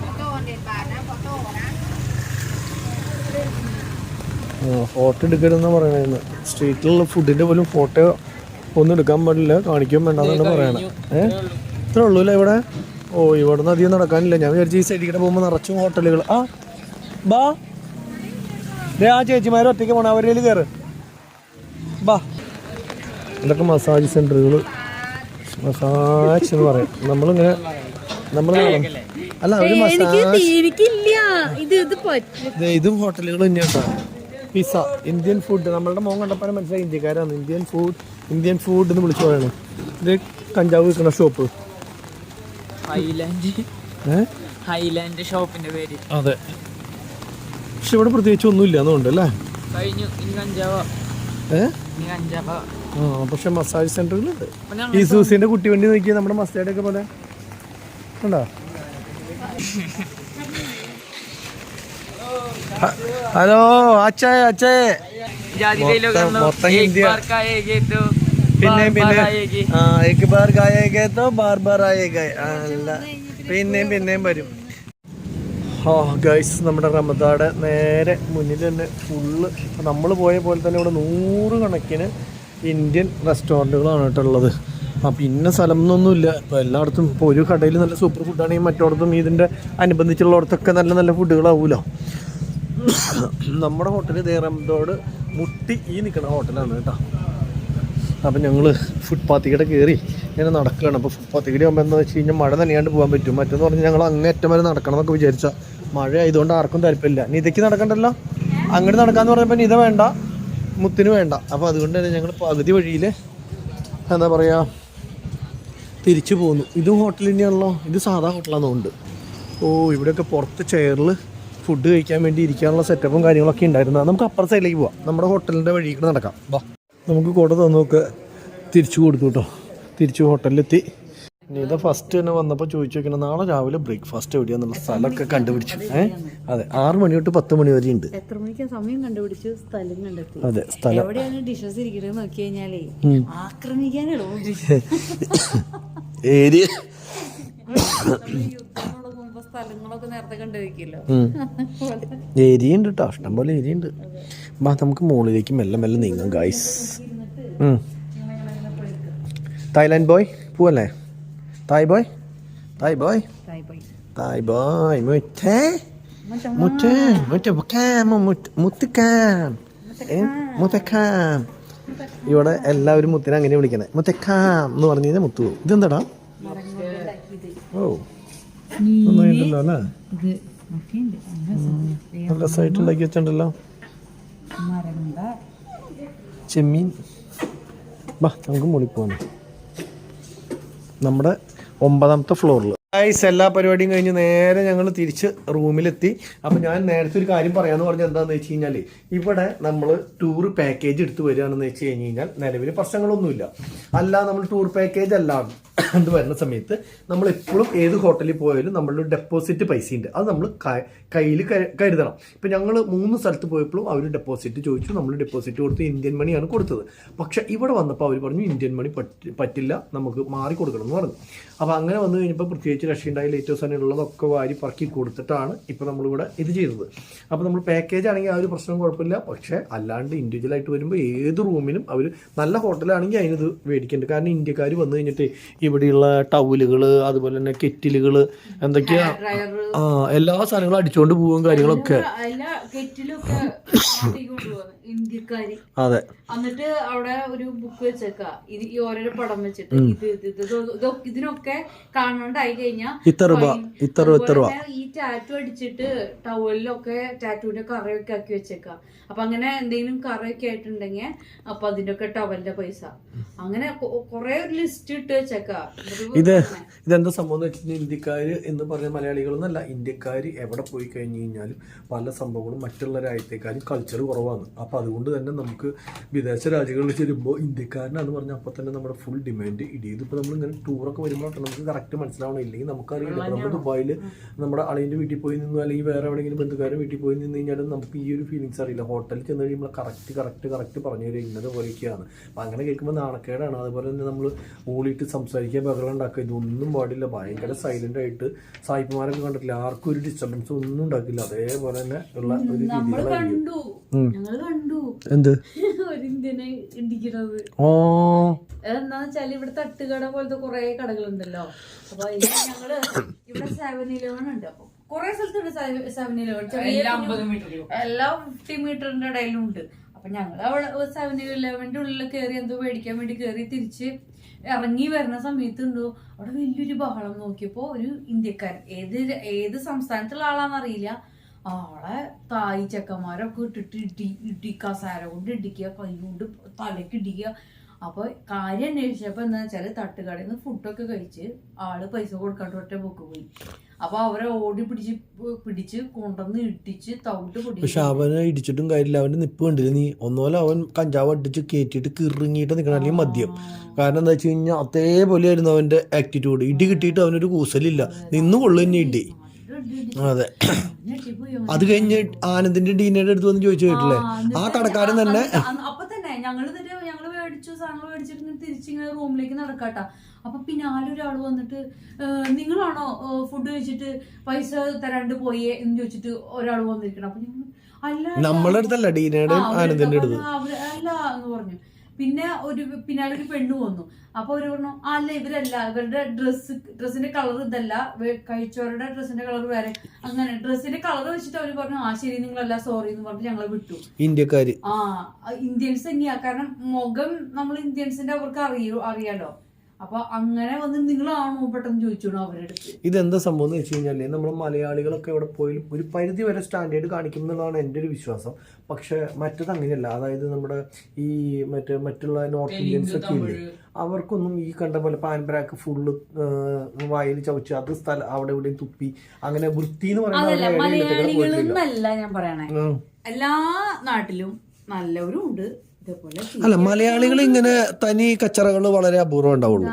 ഫോട്ടോ എടുക്കരുതെന്നാ പറയണേന്ന്. സ്ട്രീറ്റിലുള്ള ഫുഡിന്റെ പോലും ഫോട്ടോ ഒന്നും എടുക്കാൻ പാടില്ല, കാണിക്കാൻ വേണ്ടെന്നാണ് പറയണത്. ഇത്രേ ഉള്ളൂ അല്ലേ ഇവിടെ? ഓ ഇവിടെ നിന്ന് അധികം നടക്കാനില്ല. ഞാൻ വിചാരിച്ചു ഈ സൈഡിൽ പോകുമ്പോൾ നിറച്ചും ഹോട്ടലുകൾ. ആ ബാ ആ ചേച്ചിമാർ ഒറ്റയ്ക്ക് പോകണം, അവരേൽ കയറ് ബാ. ഇതൊക്കെ മസാജ് സെൻ്ററുകൾ. മസാജ് എന്ന് പറയും നമ്മളിങ്ങനെ. നമ്മൾ അല്ല ഒരു മസാജ്. ഇതും ഹോട്ടലുകൾ തന്നെയാട്ടോ. Pizza, Indian food. നമ്മളുടെ മോൻ കണ്ടപ്പോൾ മനസ്സിലായി ഇന്ത്യക്കാരാണ്. ഇന്ത്യൻ ഫുഡ് എന്ന് വിളിച്ചു പറയണം. ഇത് കഞ്ചാവ് വിൽക്കുന്ന ഷോപ്പ്. ഹൈലാൻഡ് ഷോപ്പിന്റെ പേര്. അതെ പക്ഷെ ഇവിടെ പ്രത്യേകിച്ച് ഒന്നും ഇല്ല എന്നുണ്ട് അല്ലേ? പക്ഷെ മസാജ് സെന്ററുകളുണ്ട്. ഈ സൂസിന്റെ കുട്ടി വണ്ടി നോക്കിയാൽ നമ്മുടെ മസ്റ്റാർഡ് ഒക്കെ പോലെ ഉണ്ടോ? ഹലോ അച്ഛേ മൊത്തം ഹിന്ദി. പിന്നെ പിന്നെയും വരും. ഗൈസ് നമ്മുടെ റമദാടെ നേരെ മുന്നിൽ തന്നെ ഫുള്ള് നമ്മൾ പോയ പോലെ തന്നെ ഇവിടെ 100 കണക്കിന് ഇന്ത്യൻ റെസ്റ്റോറൻറ്റുകളാണ് കേട്ടുള്ളത്. അപ്പം ഇന്ന സ്ഥലം എന്നൊന്നുമില്ല. ഇപ്പോൾ എല്ലായിടത്തും ഇപ്പോൾ ഒരു കടയിൽ നല്ല സൂപ്പർ ഫുഡാണെങ്കിൽ മറ്റോടത്തും ഇതിൻ്റെ അനുബന്ധിച്ചുള്ളിടത്തൊക്കെ നല്ല ഫുഡുകളാവുമല്ലോ. നമ്മുടെ ഹോട്ടൽ ദേറംദോട് മുട്ടി ഈ നിൽക്കുന്ന ഹോട്ടലാണ് കേട്ടോ. അപ്പം ഞങ്ങൾ ഫുട്പാത്തിക്കടെ കയറി ഇങ്ങനെ നടക്കുകയാണ്. അപ്പോൾ ഫുട്പാത്തിക്കടി ആകുമ്പോൾ എന്താ വെച്ച് കഴിഞ്ഞാൽ മഴ നനയാണ്ട് പോകാൻ പറ്റും. മറ്റെന്ന് പറഞ്ഞാൽ ഞങ്ങൾ അങ്ങേറ്റം വരെ നടക്കണം എന്നൊക്കെ വിചാരിച്ചാൽ മഴ ആയതുകൊണ്ട് ആർക്കും താല്പര്യമില്ല. നിതയ്ക്ക് നടക്കണ്ടല്ലോ, അങ്ങോട്ട് നടക്കാമെന്ന് പറഞ്ഞപ്പോൾ നിത വേണ്ട, മുത്തിന് വേണ്ട. അപ്പോൾ അതുകൊണ്ട് തന്നെ ഞങ്ങൾ പകുതി വഴിയിൽ എന്താ പറയുക തിരിച്ചു പോന്നു. ഇത് ഹോട്ടൽ തന്നെയാണല്ലോ, ഇത് സാധാ ഹോട്ടലാണെന്നുണ്ട്. ഓ ഇവിടെയൊക്കെ പുറത്ത് ചെയറിൽ ഫുഡ് കഴിക്കാൻ വേണ്ടി ഇരിക്കാനുള്ള സെറ്റപ്പും കാര്യങ്ങളൊക്കെ ഉണ്ടായിരുന്നു. നമുക്ക് അപ്പുറ സൈഡിലേക്ക് പോവാം, നമ്മുടെ ഹോട്ടലിൻ്റെ വഴിക്ക് നടക്കാം. വാ, നമുക്ക് കൂടെ തന്നൊക്കെ തിരിച്ചു കൊടുത്തു കേട്ടോ. തിരിച്ചു ഹോട്ടലിലെത്തി. ഇതാ ഫസ്റ്റ് തന്നെ വന്നപ്പോൾ ചോദിച്ചു വെക്കണം, നാളെ രാവിലെ ബ്രേക്ക്ഫാസ്റ്റ് എവിടെയാന്നുള്ള സ്ഥലമൊക്കെ കണ്ടുപിടിച്ചു. അതെ, 6 മണി തൊട്ട് 10 മണി വരെ ഉണ്ട്. എത്ര മണിക്ക് സമയം കണ്ടുപിടിച്ചു, സ്ഥലം കണ്ടെത്തി. അതെ, സ്ഥലം എവിടെയാണ് ഡിഷസ് ഇരിക്കുന്നത് നോക്കി കഴിഞ്ഞാലേ ആക്രമിക്കാനുള്ളൂ. ഏരിയ സ്ഥലങ്ങളൊക്കെ നേരത്തെ കണ്ടുവെക്കല്ലോ. ഏരിയ ഉണ്ട് കേട്ടോ, ഇഷ്ടം പോലെ ഏരിയ ഉണ്ട്. ബാ നമുക്ക് മുകളിലേക്ക് മെല്ലെ മെല്ലെ നീങ്ങാം ഗൈസ്. തായ്ലാൻഡ് ബോയ് പോവല്ലേ? തായ് ബോയ്, തായ് ബോയ്, തായ് ബോയ്, മുറ്റേ മുറ്റേ മുറ്റക്കാം മുത്തക്കാം മുത്തക്കാം. ഇവിടെ എല്ലാവരും മുത്തിനെ അങ്ങനെ വിളിക്കണേ, മുത്തക്കാം എന്ന് പറഞ്ഞു കഴിഞ്ഞാൽ മുത്തു. ഇതെന്താടാ? ഓ ഒന്നുമില്ലല്ലോ അല്ലേ, നല്ല രസമായിട്ട് ഉണ്ടാക്കി വെച്ചിട്ടുണ്ടല്ലോ. ചെമ്മീൻ. ബാ നമുക്ക് മുകളിൽ പോകണം, നമ്മുടെ 9ാമത്തെ ഫ്ലോറിൽ. എല്ലാ പരിപാടിയും കഴിഞ്ഞ് നേരെ ഞങ്ങൾ തിരിച്ച് റൂമിലെത്തി. അപ്പം ഞാൻ നേരത്തെ ഒരു കാര്യം പറയാമെന്ന് പറഞ്ഞാൽ എന്താണെന്ന് വെച്ച് കഴിഞ്ഞാൽ, ഇവിടെ നമ്മൾ ടൂർ പാക്കേജ് എടുത്ത് വരികയാണെന്ന് വെച്ച് കഴിഞ്ഞ് കഴിഞ്ഞാൽ നിലവിൽ പ്രശ്നങ്ങളൊന്നുമില്ല. അല്ല നമ്മൾ ടൂർ പാക്കേജ് അല്ലാണ്ട് വരുന്ന സമയത്ത് നമ്മൾ എപ്പോഴും ഏത് ഹോട്ടലിൽ പോയാലും നമ്മളുടെ ഡെപ്പോസിറ്റ് പൈസ ഉണ്ട്, അത് നമ്മൾ കയ്യിൽ കരുതണം. ഇപ്പം ഞങ്ങൾ 3 സ്ഥലത്ത് പോയപ്പോഴും അവർ ഡെപ്പോസിറ്റ് ചോദിച്ചു, നമ്മൾ ഡെപ്പോസിറ്റ് കൊടുത്ത് ഇന്ത്യൻ മണിയാണ് കൊടുത്തത്. പക്ഷെ ഇവിടെ വന്നപ്പോൾ അവർ പറഞ്ഞു ഇന്ത്യൻ മണി പറ്റില്ല, നമുക്ക് മാറി കൊടുക്കണം എന്ന് പറഞ്ഞു. അപ്പോൾ അങ്ങനെ വന്നു കഴിഞ്ഞപ്പോൾ പ്രത്യേകിച്ച് രക്ഷയുണ്ടായി ലേറ്റസ്റ്റ് ഉള്ളതൊക്കെ വാരി പറക്കി കൊടുത്തിട്ടാണ് ഇപ്പോൾ നമ്മളിവിടെ ഇത് ചെയ്തത്. അപ്പോൾ നമ്മൾ പാക്കേജ് ആണെങ്കിൽ ആ ഒരു പ്രശ്നം കുഴപ്പമില്ല. പക്ഷേ അല്ലാണ്ട് ഇൻഡിവിജ്വലായിട്ട് വരുമ്പോൾ ഏത് റൂമിലും അവർ നല്ല ഹോട്ടലാണെങ്കിൽ അതിനിത് മേടിക്കുന്നുണ്ട്. കാരണം ഇന്ത്യക്കാർ വന്നു കഴിഞ്ഞിട്ട് ഇവിടെയുള്ള ടവലുകൾ, അതുപോലെ തന്നെ കെറ്റിലുകൾ, എന്തൊക്കെയാ എല്ലാ സാധനങ്ങളും അടിച്ചുകൊണ്ട് പോവും കാര്യങ്ങളൊക്കെ. അതെ, എന്നിട്ട് അവിടെ ഒരു ബുക്ക് വെച്ചേക്കാ, ഈ ഓരോരോ പടം വെച്ചിട്ട് ഇതിനൊക്കെ കാണണ്ടായി കഴിഞ്ഞാൽ ഇത്ര രൂപ. ഈ ടാറ്റു അടിച്ചിട്ട് ടവലിലൊക്കെ ടാറ്റുവിന്റെ കറയൊക്കെ ആക്കി വെച്ചേക്കാം. അപ്പൊ അങ്ങനെ എന്തെങ്കിലും കറയൊക്കെ ആയിട്ടുണ്ടെങ്കിൽ അപ്പൊ അതിന്റെ ഒക്കെ ടവലിന്റെ പൈസ അങ്ങനെ കൊറേ ഒരു ലിസ്റ്റ് ഇട്ട് വെച്ചേക്കാ. ഇതെന്താ സംഭവം എന്ന് വെച്ചാൽ ഇന്ത്യക്കാര് എന്ന് പറഞ്ഞ മലയാളികളൊന്നല്ല, ഇന്ത്യക്കാര് എവിടെ പോയി കഴിഞ്ഞു കഴിഞ്ഞാലും പല സംഭവങ്ങളും മറ്റുള്ള രാജ്യത്തേക്കാരും കൾച്ചർ കുറവാണ്. അപ്പൊ അതുകൊണ്ട് തന്നെ നമുക്ക് വിദേശ രാജ്യങ്ങളിൽ ചെല്ലുമ്പോൾ ഇന്ത്യക്കാരനാന്ന് പറഞ്ഞാൽ അപ്പോൾ തന്നെ നമ്മുടെ ഫുൾ ഡിമാൻഡ് ഇടിയത്. ഇപ്പോൾ നമ്മളിങ്ങനെ ടൂറൊക്കെ വരുമ്പോഴൊക്കെ നമുക്ക് കറക്റ്റ് മനസ്സിലാവണം. ഇല്ലെങ്കിൽ നമുക്കറിയില്ല. ഇപ്പോൾ നമ്മൾ ദുബായിൽ നമ്മുടെ അളിയൻ്റെ വീട്ടിൽ പോയി നിന്നു, അല്ലെങ്കിൽ വേറെ എവിടെയെങ്കിലും ബന്ധുക്കാരുടെ വീട്ടിൽ പോയി നിന്ന് കഴിഞ്ഞാലും നമുക്ക് ഈ ഒരു ഫീലിങ്സ് അറിയില്ല. ഹോട്ടലിൽ ചെന്ന് കഴിയുമ്പോൾ കറക്റ്റ് പറഞ്ഞു തരും ഇന്നത് പോലെയൊക്കെയാണ്. അപ്പം അങ്ങനെ കേൾക്കുമ്പോൾ നാണക്കേടാണ്. അതുപോലെ തന്നെ നമ്മൾ ഊളിയിട്ട് സംസാരിക്കുക, ബഹളം ഉണ്ടാക്കുക, ഇതൊന്നും പാടില്ല. ഭയങ്കര സൈലന്റ് ആയിട്ട് സായിപ്പുമാരൊക്കെ കണ്ടിട്ടില്ല, ആർക്കും ഒരു ഡിസ്റ്റർബൻസ് ഒന്നും ഉണ്ടാക്കില്ല. അതേപോലെ തന്നെ ഉള്ള ഒരു രീതികളായിരിക്കും. എന്ത് ഇന്ത്യനെ ഇടിക്കുന്നത് എന്താന്ന് വെച്ചാല് ഇവിടെ തട്ടുകട പോലത്തെ കുറെ കടകളുണ്ടല്ലോ. അപ്പൊ ഞങ്ങള് ഇവിടെ 7-Eleven ഉണ്ട്. അപ്പൊ കുറെ സ്ഥലത്തുണ്ട് 7-Eleven, എല്ലാ 50 മീറ്ററിന്റെ ഇടയിലും ഉണ്ട്. അപ്പൊ ഞങ്ങൾ അവിടെ 7-Eleven ഉള്ളിൽ കയറി എന്തോ മേടിക്കാൻ വേണ്ടി കയറി തിരിച്ച് ഇറങ്ങി വരുന്ന സമയത്തുണ്ടോ അവിടെ വലിയൊരു ബഹളം. നോക്കിയപ്പോ ഒരു ഇന്ത്യക്കാരൻ, ഏത് സംസ്ഥാനത്തുള്ള ആളാന്നറിയില്ല, ആളെ തായ് ചെക്കന്മാരൊക്കെ ഇട്ടിട്ട് ഇടി കസാര കൊണ്ട് ഇടിക്കുക, കൈ കൊണ്ട് തലക്ക് ഇടിക്കുക. അപ്പൊ കാര്യം അന്വേഷിച്ചപ്പോ എന്താ വെച്ചാല് തട്ടുകടയിൽ നിന്ന് ഫുഡൊക്കെ കഴിച്ച് ആള് പൈസ കൊടുക്കാണ്ട് ഒറ്റ പോക്ക് പോയി. അപ്പൊ അവരെ ഓടി പിടിച്ച് കൊണ്ടുവന്ന് ഇടിച്ച് തവിട്ട് പൊടി. പക്ഷെ അവനെ ഇടിച്ചിട്ടും കാര്യമില്ല, അവന്റെ നിപ്പ് കണ്ടില്ല നീ. ഒന്നുപോലെ അവൻ കഞ്ചാവ് അടിച്ച് കയറ്റിയിട്ട് കിറിങ്ങിയിട്ട് നിൽക്കണം, അല്ലെങ്കിൽ മദ്യം. കാരണം എന്താ വെച്ച് കഴിഞ്ഞാൽ അതേപോലെ ആയിരുന്നു അവന്റെ ആറ്റിറ്റ്യൂഡ്. ഇടി കിട്ടിയിട്ട് അവനൊരു കൂസലില്ല, നിന്ന് കൊള്ളു തന്നെ ഇടി. അതെ, അത് കഴിഞ്ഞ് ആനന്ദിന്റെ ഡീനയുടെ അടുത്ത് വന്ന് ചോദിച്ചു കേട്ടില്ലേ, ആ കടക്കാരൻ തന്നെ. അപ്പൊ തന്നെ ഞങ്ങള് മേടിച്ചു, സാധനങ്ങൾ മേടിച്ചിട്ട് തിരിച്ചിങ്ങനെ റൂമിലേക്ക് നടക്കാട്ടാ. അപ്പൊ പിന്നാലെ ഒരാൾ വന്നിട്ട് നിങ്ങളാണോ ഫുഡ് കഴിച്ചിട്ട് പൈസ തരാണ്ട് പോയേ എന്ന് ചോദിച്ചിട്ട് ഒരാൾ വന്നിരിക്കണം. അപ്പൊ ഞങ്ങൾ അല്ല, നമ്മളുടെ അടുത്തല്ല, ഡീനയുടെ ആനന്ദിന്റെ അടുത്ത് അല്ല എന്ന് പറഞ്ഞു. പിന്നെ പിന്നാലെ ഒരു പെണ്ണ് വന്നു. അപ്പൊ അവര് പറഞ്ഞു അല്ല ഇവരല്ല, ഇവരുടെ ഡ്രസ്സിന്റെ കളർ ഇതല്ല, കഴിച്ചവരുടെ ഡ്രസ്സിന്റെ കളർ വേറെ. അങ്ങനെ ഡ്രസ്സിന്റെ കളർ വെച്ചിട്ട് അവര് പറഞ്ഞു ആ ശരി നിങ്ങളല്ല സോറി എന്ന് പറഞ്ഞിട്ട് ഞങ്ങളെ വിട്ടു. ഇന്ത്യക്കാര് ഇന്ത്യൻസ് തന്നെയാ, കാരണം മുഖം നമ്മൾ ഇന്ത്യൻസിന്റെ അവർക്ക് അറിയാലോ. അപ്പൊ അങ്ങനെ വന്ന് നിങ്ങളാണോ പെട്ടെന്ന് ചോദിച്ചോളൂ അവരുടെ അടുത്ത്. ഇതെന്താ സംഭവം എന്ന് വെച്ച് കഴിഞ്ഞാല് നമ്മൾ മലയാളികളൊക്കെ എവിടെ പോയി ഒരു പരിധി വരെ സ്റ്റാൻഡേർഡ് കാണിക്കും എന്നുള്ളതാണ് എൻ്റെ ഒരു വിശ്വാസം. പക്ഷെ മറ്റത് അങ്ങനെയല്ല. അതായത് നമ്മുടെ ഈ മറ്റുള്ള നോർത്ത് ഇന്ത്യൻസ് ഒക്കെ ഇല്ലേ, അവർക്കൊന്നും ഈ കണ്ട പോലെ പാൻപരാക്ക് ഫുള്ള് വായിൽ ചവച്ച് അത് സ്ഥലം അവിടെ ഇവിടെയും തുപ്പി അങ്ങനെ വൃത്തി എന്ന് പറയുന്നത് മലയാളികളൊന്നല്ല ഞാൻ പറയണേ. എല്ലാ നാട്ടിലും നല്ലവരും ഉണ്ട്. അല്ല, മലയാളികൾ ഇങ്ങനെ തനി കച്ചറകൾ വളരെ അപൂർവം ഉണ്ടാവുള്ളൂ.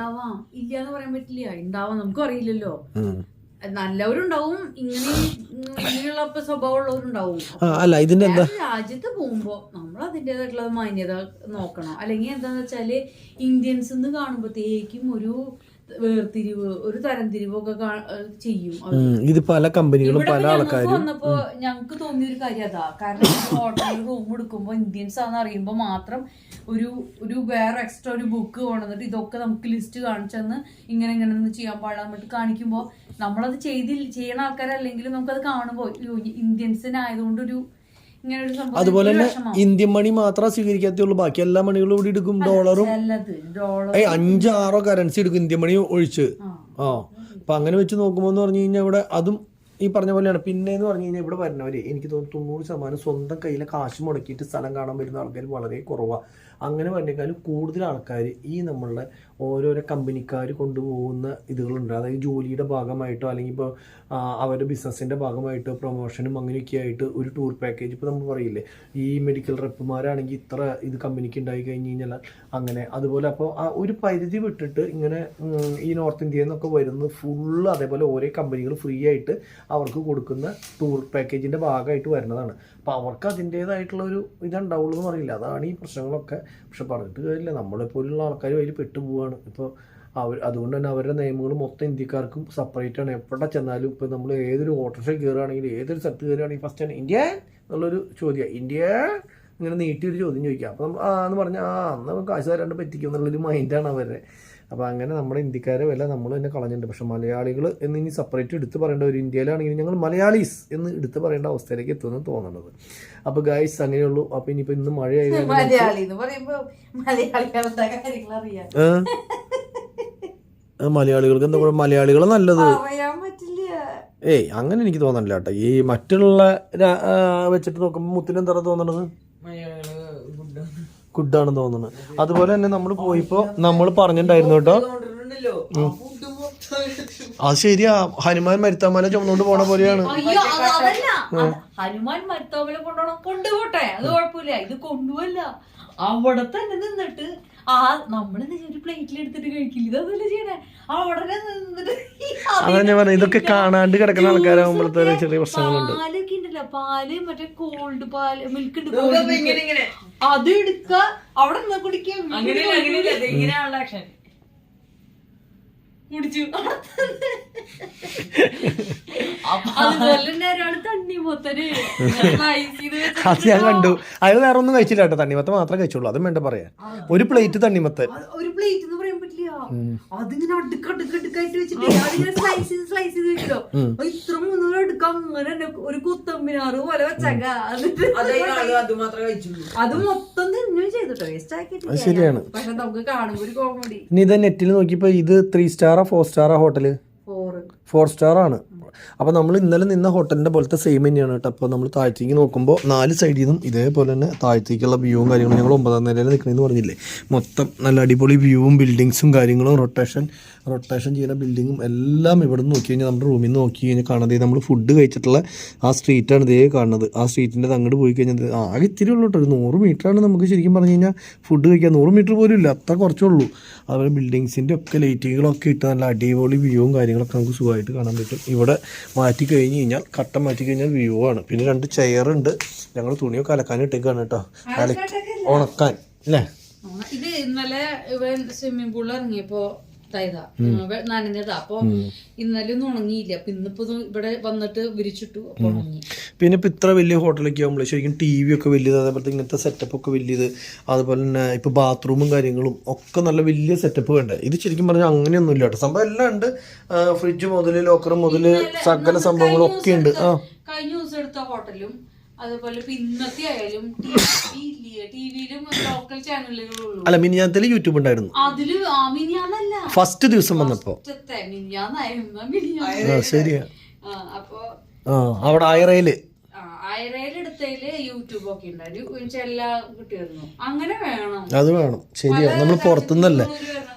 ഇല്ലാന്ന് പറയാൻ പറ്റില്ല, ഉണ്ടാവാം, നമുക്കും അറിയില്ലല്ലോ. നല്ലവരുണ്ടാവും, ഇങ്ങനെയുള്ള സ്വഭാവമുള്ളവരുണ്ടാവും. അല്ല ഇതിന്റെ എന്താ, രാജ്യത്ത് പോകുമ്പോ നമ്മൾ അതിൻ്റെതായിട്ടുള്ള മാന്യത നോക്കണം. അല്ലെങ്കിൽ എന്താന്ന് വെച്ചാല് ഇന്ത്യൻസ് കാണുമ്പോഴത്തേക്കും ഒരു വേർതിരിവ്, ഒരു തരംതിരിവൊക്കെ ചെയ്യും. ഇത് പല കമ്പനികളും പല ആൾക്കാരും വന്നപ്പോ ഞങ്ങക്ക് തോന്നിയൊരു കാര്യം അതാ. കാരണം ഹോട്ടലിൽ റൂം എടുക്കുമ്പോ ഇന്ത്യൻസ് ആണെന്ന് അറിയുമ്പോ മാത്രം ഒരു വേറെ എക്സ്ട്രാ ഒരു ബുക്ക് കൊണ്ടുവന്നിട്ട് ഇതൊക്കെ നമുക്ക് ലിസ്റ്റ് കാണിച്ചെന്ന് ഇങ്ങനെ ചെയ്യാൻ പാടാൻ കാണിക്കുമ്പോ നമ്മളത് ചെയ്യണ ആൾക്കാരല്ലെങ്കിലും നമുക്കത് കാണുമ്പോ ഇന്ത്യൻസിനായതുകൊണ്ട് അതുപോലെ തന്നെ ഇന്ത്യൻ മണി മാത്രമേ സ്വീകരിക്കാത്തുള്ളൂ, ബാക്കി എല്ലാ മണികളും ഇവിടെ എടുക്കും. ഡോളറും 5-6 കറൻസി എടുക്കും ഇന്ത്യൻ മണി ഒഴിച്ച്. അപ്പൊ അങ്ങനെ വെച്ച് നോക്കുമ്പോൾ എന്ന് പറഞ്ഞു കഴിഞ്ഞാൽ ഇവിടെ അതും ഈ പറഞ്ഞ പോലെയാണ്. പിന്നെ എന്ന് പറഞ്ഞു കഴിഞ്ഞാൽ ഇവിടെ വരുന്നവര് എനിക്ക് തോന്നുന്നു 90% സ്വന്തം കയ്യിലെ കാശ് മുടക്കിയിട്ട് സ്ഥലം കാണാൻ വരുന്ന ആൾക്കാർ വളരെ കുറവാണ്. അങ്ങനെ പറഞ്ഞേക്കാളും കൂടുതൽ ആൾക്കാർ ഈ നമ്മളുടെ ഓരോരോ കമ്പനിക്കാർ കൊണ്ടുപോകുന്ന ഇതുകളുണ്ട്. അതായത് ജോലിയുടെ ഭാഗമായിട്ടോ അല്ലെങ്കിൽ ഇപ്പോൾ അവരുടെ ബിസിനസ്സിൻ്റെ ഭാഗമായിട്ടോ പ്രൊമോഷനും അങ്ങനെയൊക്കെ ആയിട്ട് ഒരു ടൂർ പാക്കേജ് ഇപ്പോൾ നമ്മൾ പറയില്ലേ, ഈ മെഡിക്കൽ റെപ്പുമാരാണെങ്കിൽ ഇത്ര ഇത് കമ്പനിക്ക് ഉണ്ടായി കഴിഞ്ഞ് കഴിഞ്ഞാൽ അങ്ങനെ. അതുപോലെ അപ്പോൾ ആ ഒരു പരിധി വിട്ടിട്ട് ഇങ്ങനെ ഈ നോർത്ത് ഇന്ത്യയിൽ നിന്നൊക്കെ വരുന്നത് ഫുള്ള് അതേപോലെ ഓരോ കമ്പനികൾ ഫ്രീ ആയിട്ട് അവർക്ക് കൊടുക്കുന്ന ടൂർ പാക്കേജിൻ്റെ ഭാഗമായിട്ട് വരുന്നതാണ്. അപ്പോൾ അവർക്ക് അതിൻ്റേതായിട്ടുള്ള ഒരു ഇതുണ്ടാവുള്ളൂ എന്ന് പറയില്ല. അതാണ് ഈ പ്രശ്നങ്ങളൊക്കെ. പക്ഷെ പറഞ്ഞിട്ട് കാര്യമില്ല, നമ്മളെപ്പോലുള്ള ആൾക്കാർ അതിൽ പെട്ടുപോവാണ്. ഇപ്പോൾ അതുകൊണ്ട് തന്നെ അവരുടെ നിയമങ്ങൾ മൊത്തം ഇന്ത്യക്കാർക്കും സെപ്പറേറ്റ് ആണ്. എവിടെ ചെന്നാലും ഇപ്പോൾ നമ്മൾ ഏതൊരു ഓട്ടോറിക്ഷ കയറുകയാണെങ്കിൽ ഏതൊരു സ്ഥലത്ത് കയറുകയാണെങ്കിൽ ഫസ്റ്റ് ആണ് ഇന്ത്യ എന്നുള്ളൊരു ചോദ്യമാണ്. ഇന്ത്യ ഇങ്ങനെ നീട്ടിയൊരു ചോദ്യം ചോദിക്കുക. അപ്പോൾ നമ്മൾ എന്ന് പറഞ്ഞാൽ അന്ന് കാശ് തരാണ്ട് പറ്റിക്കും എന്നുള്ളൊരു മൈൻഡാണ് അവരുടെ. അപ്പോൾ അങ്ങനെ നമ്മുടെ ഇന്ത്യക്കാരെ വില നമ്മൾ തന്നെ കളഞ്ഞിട്ടുണ്ട്. പക്ഷെ മലയാളികൾ എന്ന് ഇനി സെപ്പറേറ്റ് എടുത്ത് പറയേണ്ട ഒരു ഇന്ത്യയിലാണെങ്കിൽ ഞങ്ങൾ മലയാളീസ് എന്ന് എടുത്ത് പറയേണ്ട അവസ്ഥയിലേക്ക് എത്തുമെന്ന് തോന്നുന്നത്. അപ്പോൾ ഗൈസ് അങ്ങനെയുള്ളൂ. അപ്പോൾ ഇനിയിപ്പോൾ ഇന്ന് മഴയായി മലയാളികൾക്ക് എന്താ പറയുക, മലയാളികൾ നല്ലത് അങ്ങനെ എനിക്ക് തോന്നണില്ല കേട്ടോ. ഈ മറ്റുള്ള വെച്ചിട്ട് നോക്കുമ്പോൾ മുത്തിനെന്താ തോന്നണത്, ഗുഡാണെന്ന് തോന്നുന്നത്. അതുപോലെ തന്നെ നമ്മൾ പോയിപ്പോ നമ്മൾ പറഞ്ഞിട്ടുണ്ടായിരുന്നു കേട്ടോ, അത് ശരിയാ, ഹനുമാൻ മരുത്താമല ചുമന്നുകൊണ്ട് പോണ പോലെയാണ്. ഹനുമാൻ മരുത്താമല കൊണ്ടുപോട്ടെ, അത് കുഴപ്പമില്ല. ഇത് കൊണ്ടുപോല്ല, അവിടെ തന്നെ നിന്നിട്ട് നമ്മള് ഒരു പ്ലേറ്റിൽ എടുത്തിട്ട് കഴിക്കില്ല, ഇതല്ലേ ചെയ്യണേ. അവിടെ നിന്നിട്ട് അതന്നെ പറഞ്ഞ ഇതൊക്കെ കാണാണ്ട് കിടക്കുന്ന ആൾക്കാരാകുമ്പോഴത്തെ ചെറിയ പ്രശ്നങ്ങളുണ്ട്. പാലൊക്കെ ഉണ്ടല്ലോ, പാല് മറ്റേ കോൾഡ് പാല് മിൽക്ക് ഉണ്ട്, അത് എടുക്ക അവിടെ നിന്ന് കുടിക്കുക. കുടിച്ചു. അതുപോലെ തന്നെ ഒരാള് തണ്ണിമത്തന് അത് ഞാൻ കണ്ടു. അയാൾ വേറെ ഒന്നും കഴിച്ചില്ല കേട്ടോ, തണ്ണിമത്തൻ മാത്രമേ കഴിച്ചുള്ളൂ. അതും വേണ്ട പറയാ, ഒരു പ്ലേറ്റ് തണ്ണിമത്തൻ. ഒരു പ്ലേറ്റ് എന്ന് പറയാൻ പറ്റില്ല, അതിങ്ങനെ അടുക്കടുക്കായിട്ട് വെച്ചിട്ട് അതിങ്ങനെ സ്ലൈസ് ചെയ്ത് വെച്ചോ. ഇത്ര 3 അടുക്ക അങ്ങനെ ഒരു കുത്തമ്പിനാറ് പോലെ വെച്ചേക്ക. അത് മൊത്തം തിന്നു ചെയ്തിട്ടോ, വേസ്റ്റ് ആക്കിട്ട്. ശരിയാണ്. പക്ഷെ നമുക്ക് കാണുമ്പോ ഒരു കോമഡി. ഇനി ഇത് നെറ്റിൽ നോക്കിയപ്പോ ഇത് 3 സ്റ്റാറാ 4 സ്റ്റാറാ ഹോട്ടല്? 4 സ്റ്റാർ ആണ്. അപ്പോൾ നമ്മൾ ഇന്നലെ നിന്ന ഹോട്ടലിൻ്റെ പോലത്തെ സെയിം തന്നെയാണ് കേട്ടോ. അപ്പോൾ നമ്മൾ താഴത്തേക്ക് നോക്കുമ്പോൾ 4 സൈഡിൽ നിന്നും ഇതേപോലെ തന്നെ താഴത്തേക്കുള്ള വ്യൂവും കാര്യങ്ങളും. ഞങ്ങൾ 9ാം നിലയിൽ നിൽക്കണമെന്ന് പറഞ്ഞില്ലേ, മൊത്തം നല്ല അടിപൊളി വ്യൂവും ബിൽഡിങ്സും കാര്യങ്ങളും റൊട്ടേഷൻ ചെയ്യുന്ന ബിൽഡിങ്ങും എല്ലാം ഇവിടെ നിന്ന് നോക്കി കഴിഞ്ഞാൽ നമ്മുടെ റൂമിൽ നിന്ന് നോക്കി കഴിഞ്ഞാൽ കാണാതെ നമ്മൾ ഫുഡ് കഴിച്ചിട്ടുള്ള ആ സ്ട്രീറ്റാണ് ഇതേ കാണുന്നത്. ആ സ്ട്രീറ്റിൻ്റെ അങ്ങോട്ട് പോയി കഴിഞ്ഞാൽ ആകെ ഇത്തിരി ഉള്ളൂ കേട്ടോ, ഒരു 100 മീറ്ററാണ് നമുക്ക് ശരിക്കും പറഞ്ഞു കഴിഞ്ഞാൽ ഫുഡ് കഴിക്കാൻ. 100 മീറ്റർ പോലും ഇല്ല, അത്ര കുറച്ചേ ഉള്ളൂ. അതുപോലെ ബിൽഡിങ്സിൻ്റെ ഒക്കെ ലൈറ്റുകളൊക്കെ ഇട്ട് നല്ല അടിപൊളി വ്യൂവും കാര്യങ്ങളൊക്കെ നമുക്ക് സുഖമായിട്ട് കാണാൻ പറ്റും. ഇവിടെ മാറ്റി കഴിഞ്ഞ് കഴിഞ്ഞാൽ കട്ട മാറ്റി കഴിഞ്ഞാൽ വ്യൂ ആണ്. പിന്നെ 2 ചെയറുണ്ട്. ഞങ്ങൾ തുണിയൊക്കെ അലക്കാൻ ഇട്ടേക്കാണ് കേട്ടോ, ഉണക്കാൻ അല്ലേ. ഇത് ഇന്നലെ സ്വിമ്മിംഗ് പൂളിൽ ഇറങ്ങിയപ്പോ ഇതായതാ നനഞ്ഞതാ. അപ്പൊ ഇന്നലെ ഒന്നും ഉണങ്ങിയില്ല. അപ്പൊ ഇന്നിപ്പോ ഇവിടെ വന്നിട്ട് വിരിച്ചിട്ടു. അപ്പൊ ഉണങ്ങി. പിന്നെ ഇപ്പൊ ഇത്ര വലിയ ഹോട്ടലൊക്കെ ആകുമ്പോൾ ശരിക്കും ടി വി ഒക്കെ വലിയത്, അതേപോലെ ഇങ്ങനത്തെ സെറ്റപ്പ് ഒക്കെ വലിയത്, അതുപോലെ തന്നെ ഇപ്പൊ ബാത്റൂമും കാര്യങ്ങളും ഒക്കെ നല്ല വലിയ സെറ്റപ്പ് വേണ്ടേ. ഇത് ശരിക്കും പറഞ്ഞാൽ അങ്ങനെയൊന്നും ഇല്ല കേട്ടോ. സംഭവം എല്ലാം ഉണ്ട്. ഫ്രിഡ്ജ് മുതല് ലോക്കർ മുതല് സകല സംഭവങ്ങളും ഒക്കെ ഉണ്ട്. കഴിഞ്ഞ ദിവസം എടുത്ത ഹോട്ടലും അതുപോലെ ഇന്നത്തെ ആയാലും ടിവിയിലും ലോക്കൽ ചാനലുകളുള്ളൂ. അല്ല, മിനിഞ്ഞാന്നത്തില് യൂട്യൂബ് ഉണ്ടായിരുന്നു. അതില് മിനിഞ്ഞാന്നല്ല, ഫസ്റ്റ് ദിവസം വന്നപ്പോ. ശരിയാ. അപ്പൊ അവിടെ ആയറയില് എടുത്തതില് യൂട്യൂബ് ഒക്കെ ഉണ്ടായിരുന്നു. എല്ലാം കിട്ടിയിരുന്നു. അങ്ങനെ വേണം, അത് വേണം. ശരിയാ, നമ്മൾ പുറത്തുനിന്നല്ലേ.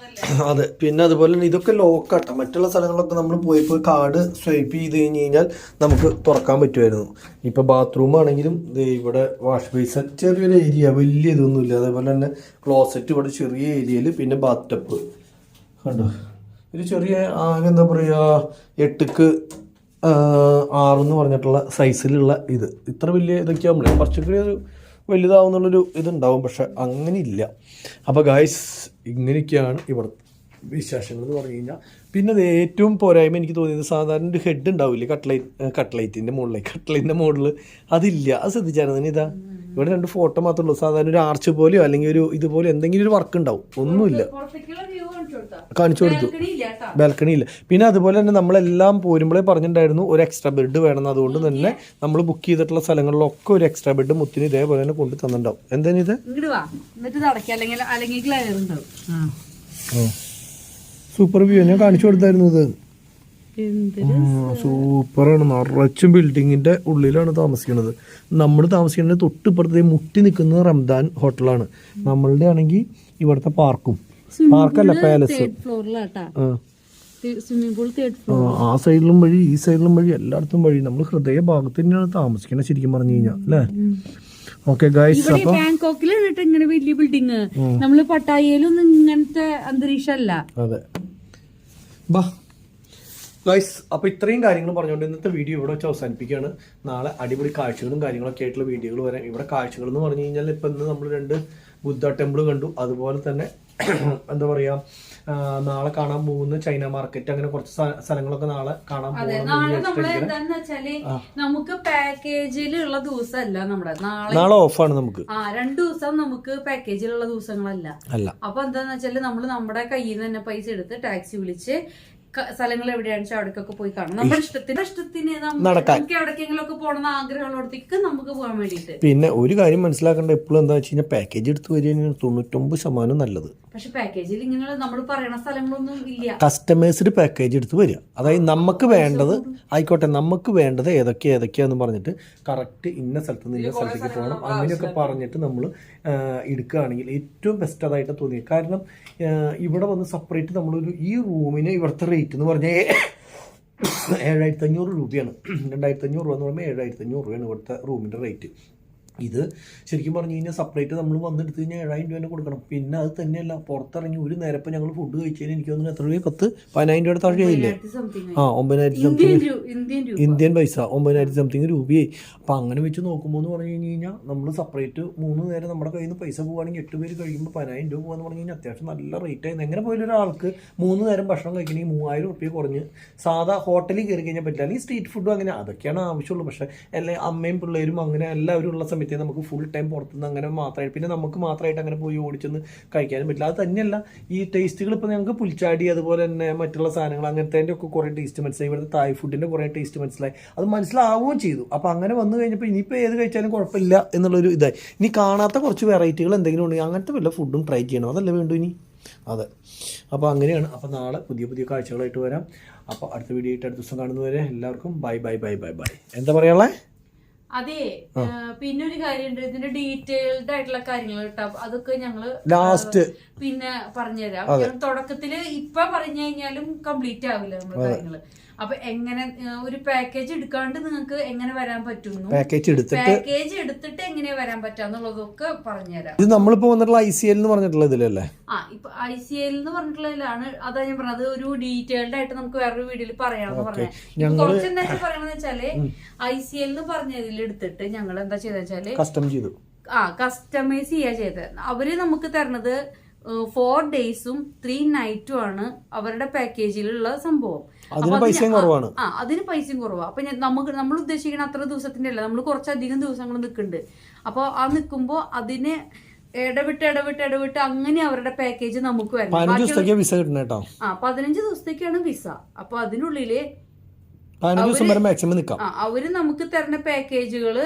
അതെ. പിന്നെ അതുപോലെ തന്നെ ഇതൊക്കെ ലോക്കാട്ടോ. മറ്റുള്ള സ്ഥലങ്ങളിലൊക്കെ നമ്മൾ പോയി കാർഡ് സ്വൈപ്പ് ചെയ്ത് കഴിഞ്ഞ് കഴിഞ്ഞാൽ നമുക്ക് തുറക്കാൻ പറ്റുമായിരുന്നു. ഇപ്പൊ ബാത്റൂം ആണെങ്കിലും ഇവിടെ വാഷ് ബേസൺ ചെറിയൊരു ഏരിയ, വലിയ ഇതൊന്നുമില്ല. അതേപോലെ തന്നെ ക്ലോസറ്റ് ഇവിടെ ചെറിയ ഏരിയയിൽ, പിന്നെ ബാത്ത് ടപ്പ് കണ്ടോ, ഒരു ചെറിയ ആകെ എന്താ പറയുക 8x6 എന്ന് പറഞ്ഞിട്ടുള്ള സൈസിലുള്ള ഇത്. ഇത്ര വലിയ ഇതൊക്കെ ആകുമ്പോഴേ കുറച്ചൊക്കെ ഒരു വലുതാവുന്നുള്ളൊരു ഇതുണ്ടാവും. പക്ഷെ അങ്ങനെ ഇല്ല. അപ്പോൾ ഗായ്സ്, ഇങ്ങനെയൊക്കെയാണ് ഇവിടുത്തെ വിശേഷങ്ങൾ എന്ന് പറഞ്ഞു കഴിഞ്ഞാൽ. പിന്നെ അത് ഏറ്റവും പോരായ്മ എനിക്ക് തോന്നിയത്, സാധാരണ ഒരു ഹെഡ് ഉണ്ടാവില്ലേ കട്ട്ലൈറ്റിൻ്റെ മുകളിൽ അതില്ല. അത് ശ്രദ്ധിച്ചായിരുന്നു. ഇതാ ഇവിടെ 2 ഫോട്ടോ മാത്രമേ ഉള്ളൂ. സാധാരണ ഒരു ആർച്ച് പോലെയോ അല്ലെങ്കിൽ ഒരു ഇതുപോലെ എന്തെങ്കിലും ഒരു വർക്ക് ഉണ്ടാവും. ഒന്നുമില്ല. കാണിച്ചു കൊടുത്തു. ബാൽക്കണി ഇല്ല. പിന്നെ അതുപോലെ തന്നെ നമ്മളെല്ലാം പോരുമ്പോഴേ പറഞ്ഞിട്ടുണ്ടായിരുന്നു ഒരു എക്സ്ട്രാ ബെഡ് വേണമെന്ന്. അതുകൊണ്ട് തന്നെ നമ്മൾ ബുക്ക് ചെയ്തിട്ടുള്ള സ്ഥലങ്ങളിലൊക്കെ ഒരു എക്സ്ട്രാ ബെഡ് മുത്തിന് ഇതേപോലെ തന്നെ കൊണ്ട് തന്നിട്ടുണ്ടാവും. എന്താണ് ഇത്? Super view. ഞാൻ കാണിച്ചു കൊടുത്തായിരുന്നു. ഇത് സൂപ്പറാണ്. നിറച്ചും ബിൽഡിങ്ങിന്റെ ഉള്ളിലാണ് താമസിക്കുന്നത്. നമ്മൾ താമസിക്കുന്നത് തൊട്ടിപ്പുറത്തെ മുട്ടി നിൽക്കുന്നത് റംദാൻ ഹോട്ടലാണ്. നമ്മളുടെ ആണെങ്കിൽ ഇവിടുത്തെ പാർക്കല്ല, പാലസ്. ആ സൈഡിലും വഴി, ഈ സൈഡിലും വഴി, എല്ലായിടത്തും വഴി. നമ്മൾ ഹൃദയ ഭാഗത്ത് തന്നെയാണ് താമസിക്കുന്നത് ശരിക്കും പറഞ്ഞു കഴിഞ്ഞാൽ, അല്ലേ? ഓക്കെ ഗൈസ്, അപ്പൊ ബാങ്കോക്കിലാണ് ഇങ്ങനെ വലിയ ബിൽഡിങ്. നമ്മള് പട്ടായയിലൊന്നും ഇങ്ങനത്തെ അന്തരീക്ഷമല്ല. അതെ. ബാ ഗൈസ്, അപ്പോൾ ഇത്രയും കാര്യങ്ങൾ പറഞ്ഞുകൊണ്ട് ഇന്നത്തെ വീഡിയോ ഇവിടെ വെച്ച് അവസാനിപ്പിക്കുകയാണ്. നാളെ അടിപൊളി കാഴ്ചകളും കാര്യങ്ങളൊക്കെ ആയിട്ടുള്ള വീഡിയോകൾ വരാം. ഇവിടെ കാഴ്ചകൾ എന്ന് പറഞ്ഞു കഴിഞ്ഞാൽ ഇപ്പം ഇന്ന് നമ്മൾ 2 ബുദ്ധ ടെമ്പിൾ കണ്ടു. അതുപോലെ തന്നെ എന്താ പറയുക, നാളെ കാണാൻ പോകുന്ന ചൈന മാർക്കറ്റ്, അങ്ങനെ കുറച്ച് സ്ഥലങ്ങളൊക്കെ നാളെ കാണാൻ പോകും. നമുക്ക് പാക്കേജിലുള്ള ദിവസമല്ല നമ്മുടെ നാളെ ഓഫാണ്. നമുക്ക് 2 ദിവസം നമുക്ക് പാക്കേജിലുള്ള ദിവസങ്ങളല്ല. അപ്പൊ എന്താന്ന് വെച്ചാല് നമ്മള് നമ്മുടെ കയ്യിൽ നിന്ന് തന്നെ പൈസ എടുത്ത് ടാക്സി വിളിച്ച് സ്ഥലങ്ങൾ എവിടെയാണെന്ന് വെച്ചാൽ അവിടേക്കൊക്കെ പോയി കാണും. നമ്മുടെ ഇഷ്ടത്തിന് നമുക്ക് എവിടേക്കെങ്കിലും ഒക്കെ പോകണമെന്ന് ആഗ്രഹമുള്ളടത്തേക്ക് നമുക്ക് പോകാൻ വേണ്ടിയിട്ട്. പിന്നെ ഒരു കാര്യം മനസ്സിലാക്കേണ്ട എപ്പോഴും എന്താ വെച്ച് കഴിഞ്ഞാൽ, പാക്കേജ് എടുത്ത് വരികയാണ് 99% നല്ലത്. പക്ഷെ പാക്കേജിൽ ഇങ്ങനെയുള്ള നമ്മൾ പറയുന്ന സ്ഥലങ്ങളൊന്നും ഇല്ല. കസ്റ്റമേഴ്സിന് പാക്കേജ് എടുത്ത് വരിക. അതായത് നമുക്ക് വേണ്ടത് ആയിക്കോട്ടെ, നമുക്ക് വേണ്ടത് ഏതൊക്കെയാന്ന് പറഞ്ഞിട്ട് കറക്റ്റ് ഇന്ന സ്ഥലത്ത് നിന്ന് ഇന്ന സ്ഥലത്തേക്ക് പോകണം അങ്ങനെയൊക്കെ പറഞ്ഞിട്ട് നമ്മൾ എടുക്കുകയാണെങ്കിൽ ഏറ്റവും ബെസ്റ്റ് അതായിട്ട് തോന്നിയത്. കാരണം ഇവിടെ വന്ന് സെപ്പറേറ്റ് നമ്മളൊരു ഈ റൂമിന് ഇവിടുത്തെ റേറ്റ് എന്ന് പറഞ്ഞാൽ 7500 രൂപയാണ്. 2500 രൂപ എന്ന് പറയുമ്പോൾ 7500 രൂപയാണ് ഇവിടുത്തെ റൂമിൻ്റെ റേറ്റ്. ഇത് ശരിക്കും പറഞ്ഞു കഴിഞ്ഞാൽ സെപ്പറേറ്റ് നമ്മൾ വന്നെടുത്ത് കഴിഞ്ഞാൽ 7000 രൂപ തന്നെ കൊടുക്കണം. പിന്നെ അത് തന്നെയല്ല, പുറത്തിറങ്ങി ഒരു നേരം ഇപ്പം ഞങ്ങൾ ഫുഡ് കഴിച്ചതിന് എനിക്ക് തോന്നുന്നു എത്ര രൂപ, 10,000 രൂപയുടെ താഴെയായില്ലേ? 9,000 സംതിങ് ഇന്ത്യൻ പൈസ, 9,000 സംതിങ് രൂപയായി. അപ്പം അങ്ങനെ വെച്ച് നോക്കുമ്പോൾ എന്ന് പറഞ്ഞു കഴിഞ്ഞാൽ നമ്മൾ സെപ്പറേറ്റ് 3 നേരം നമ്മുടെ കയ്യിൽ നിന്ന് പൈസ പോകുകയാണെങ്കിൽ 8 പേര് കഴിയുമ്പോൾ 10,000 രൂപ പോകുകയെന്ന് പറഞ്ഞു കഴിഞ്ഞാൽ അത്യാവശ്യം നല്ല റേറ്റ് ആയിരുന്നു. എങ്ങനെ പോയാലും ഒരാൾക്ക് 3 നേരം ഭക്ഷണം കഴിക്കണമെങ്കിൽ 3000 രൂപ കുറഞ്ഞ് സാധാ ഹോട്ടലിൽ കയറി കഴിഞ്ഞാൽ പറ്റില്ല. അല്ലെങ്കിൽ സ്ട്രീറ്റ് ഫുഡും അങ്ങനെ അതൊക്കെയാണ് ആവശ്യമുള്ളൂ. പക്ഷേ അല്ലെങ്കിൽ അമ്മയും പിള്ളേരും അങ്ങനെ എല്ലാവരും ഉള്ള സമയത്ത് നമുക്ക് ഫുൾ ടൈം പുറത്തുനിന്ന് അങ്ങനെ മാത്രമായിട്ട്, പിന്നെ നമുക്ക് മാത്രമായിട്ട് അങ്ങനെ പോയി ഓടിച്ചൊന്ന് കഴിക്കാനും പറ്റില്ല. അത് തന്നെയല്ല ഈ ടേസ്റ്റുകൾ ഇപ്പോൾ ഞങ്ങൾക്ക് പുൽച്ചാടി അതുപോലെ തന്നെ മറ്റുള്ള സാധനങ്ങൾ അങ്ങനത്തെ ഒക്കെ കുറേ ടേസ്റ്റ് മനസ്സിലായി. ഇവിടുത്തെ തായ് ഫുഡിൻ്റെ കുറേ ടേസ്റ്റ് മനസ്സിലായി. അത് മനസ്സിലാവുകയും ചെയ്തു. അപ്പോൾ അങ്ങനെ വന്നു കഴിഞ്ഞപ്പോൾ ഇനിയിപ്പോൾ ഏത് കഴിച്ചാലും കുഴപ്പമില്ല എന്നുള്ളൊരു ഇതായി. ഇനി കാണാത്ത കുറച്ച് വെറൈറ്റികൾ എന്തെങ്കിലും ഉണ്ടെങ്കിൽ അങ്ങനത്തെ വല്ല ഫുഡും ട്രൈ ചെയ്യണം. അതല്ലേ വേണ്ടു ഇനി. അതെ, അപ്പോൾ അങ്ങനെയാണ്. അപ്പോൾ നാളെ പുതിയ കാഴ്ചകളായിട്ട് വരാം. അപ്പോൾ അടുത്ത വീഡിയോ ആയിട്ട് അടുത്ത ദിവസം കാണുന്നവരെ എല്ലാവർക്കും bye bye bye bye bye. എന്താ പറയാനുള്ളത്? അതെ, പിന്നെ ഒരു കാര്യമുണ്ട്, ഇതിന്റെ ഡീറ്റെയിൽഡ് ആയിട്ടുള്ള കാര്യങ്ങൾ കേട്ടോ. അതൊക്കെ ഞങ്ങള് ലാസ്റ്റ് പിന്നെ പറഞ്ഞുതരാം. തുടക്കത്തില് ഇപ്പൊ പറഞ്ഞു കഴിഞ്ഞാലും കംപ്ലീറ്റ് ആവില്ല നമ്മുടെ കാര്യങ്ങള്. അപ്പൊ എങ്ങനെ ഒരു പാക്കേജ് എടുക്കാണ്ട് നിങ്ങൾക്ക് എങ്ങനെ വരാൻ പറ്റുന്നു, പാക്കേജ് എടുത്തിട്ട് എങ്ങനെ വരാൻ പറ്റാന്നുള്ളതൊക്കെ പറഞ്ഞുതരാം. ഇത് നമ്മളിപ്പോ വന്നിട്ടുള്ള ICL എന്ന് പറഞ്ഞിട്ടുള്ള ഇതിലല്ലേ? ഇപ്പൊ ICL എന്ന് പറഞ്ഞിട്ടുള്ളതിലാണ്. അതാ ഞാൻ പറഞ്ഞത്, ഒരു ഡീറ്റെയിൽഡ് ആയിട്ട് നമുക്ക് വേറൊരു വീഡിയോയിൽ പറയാമെന്ന് പറഞ്ഞത്. കുറച്ച് എന്താ പറയണെന്ന് വെച്ചാല്, ICL എന്ന് പറഞ്ഞതിൽ എടുത്തിട്ട് ഞങ്ങൾ എന്താ ചെയ്തെന്ന് വെച്ചാല് കസ്റ്റമൈസ് ചെയ്യാ ചെയ്തത്. അവര് നമുക്ക് തരണത് 4 days-ഉം 3 nights-ഉം ആണ് അവരുടെ പാക്കേജിലുള്ള സംഭവം. അതിന് പൈസയും കുറവാണ്. അതിന് പൈസയും കുറവാണ്. അപ്പൊ നമ്മൾ ഉദ്ദേശിക്കുന്ന അത്ര ദിവസത്തിന്റെ അല്ല, നമ്മൾ കുറച്ചധികം ദിവസങ്ങൾ നിൽക്കുന്നുണ്ട്. അപ്പൊ ആ നിൽക്കുമ്പോ അതിന് ഇടവിട്ട് അങ്ങനെ അവരുടെ പാക്കേജ് നമുക്ക് വരണം. 15 ദിവസത്തേക്ക് വിസ കിട്ടണം കേട്ടോ. 15 ദിവസത്തേക്കാണ് വിസ. അപ്പൊ അതിനുള്ളില് 15 ദിവസം വരെ മാക്സിമം നിൽക്കാം. അവര് നമുക്ക് തരുന്ന പാക്കേജുകള്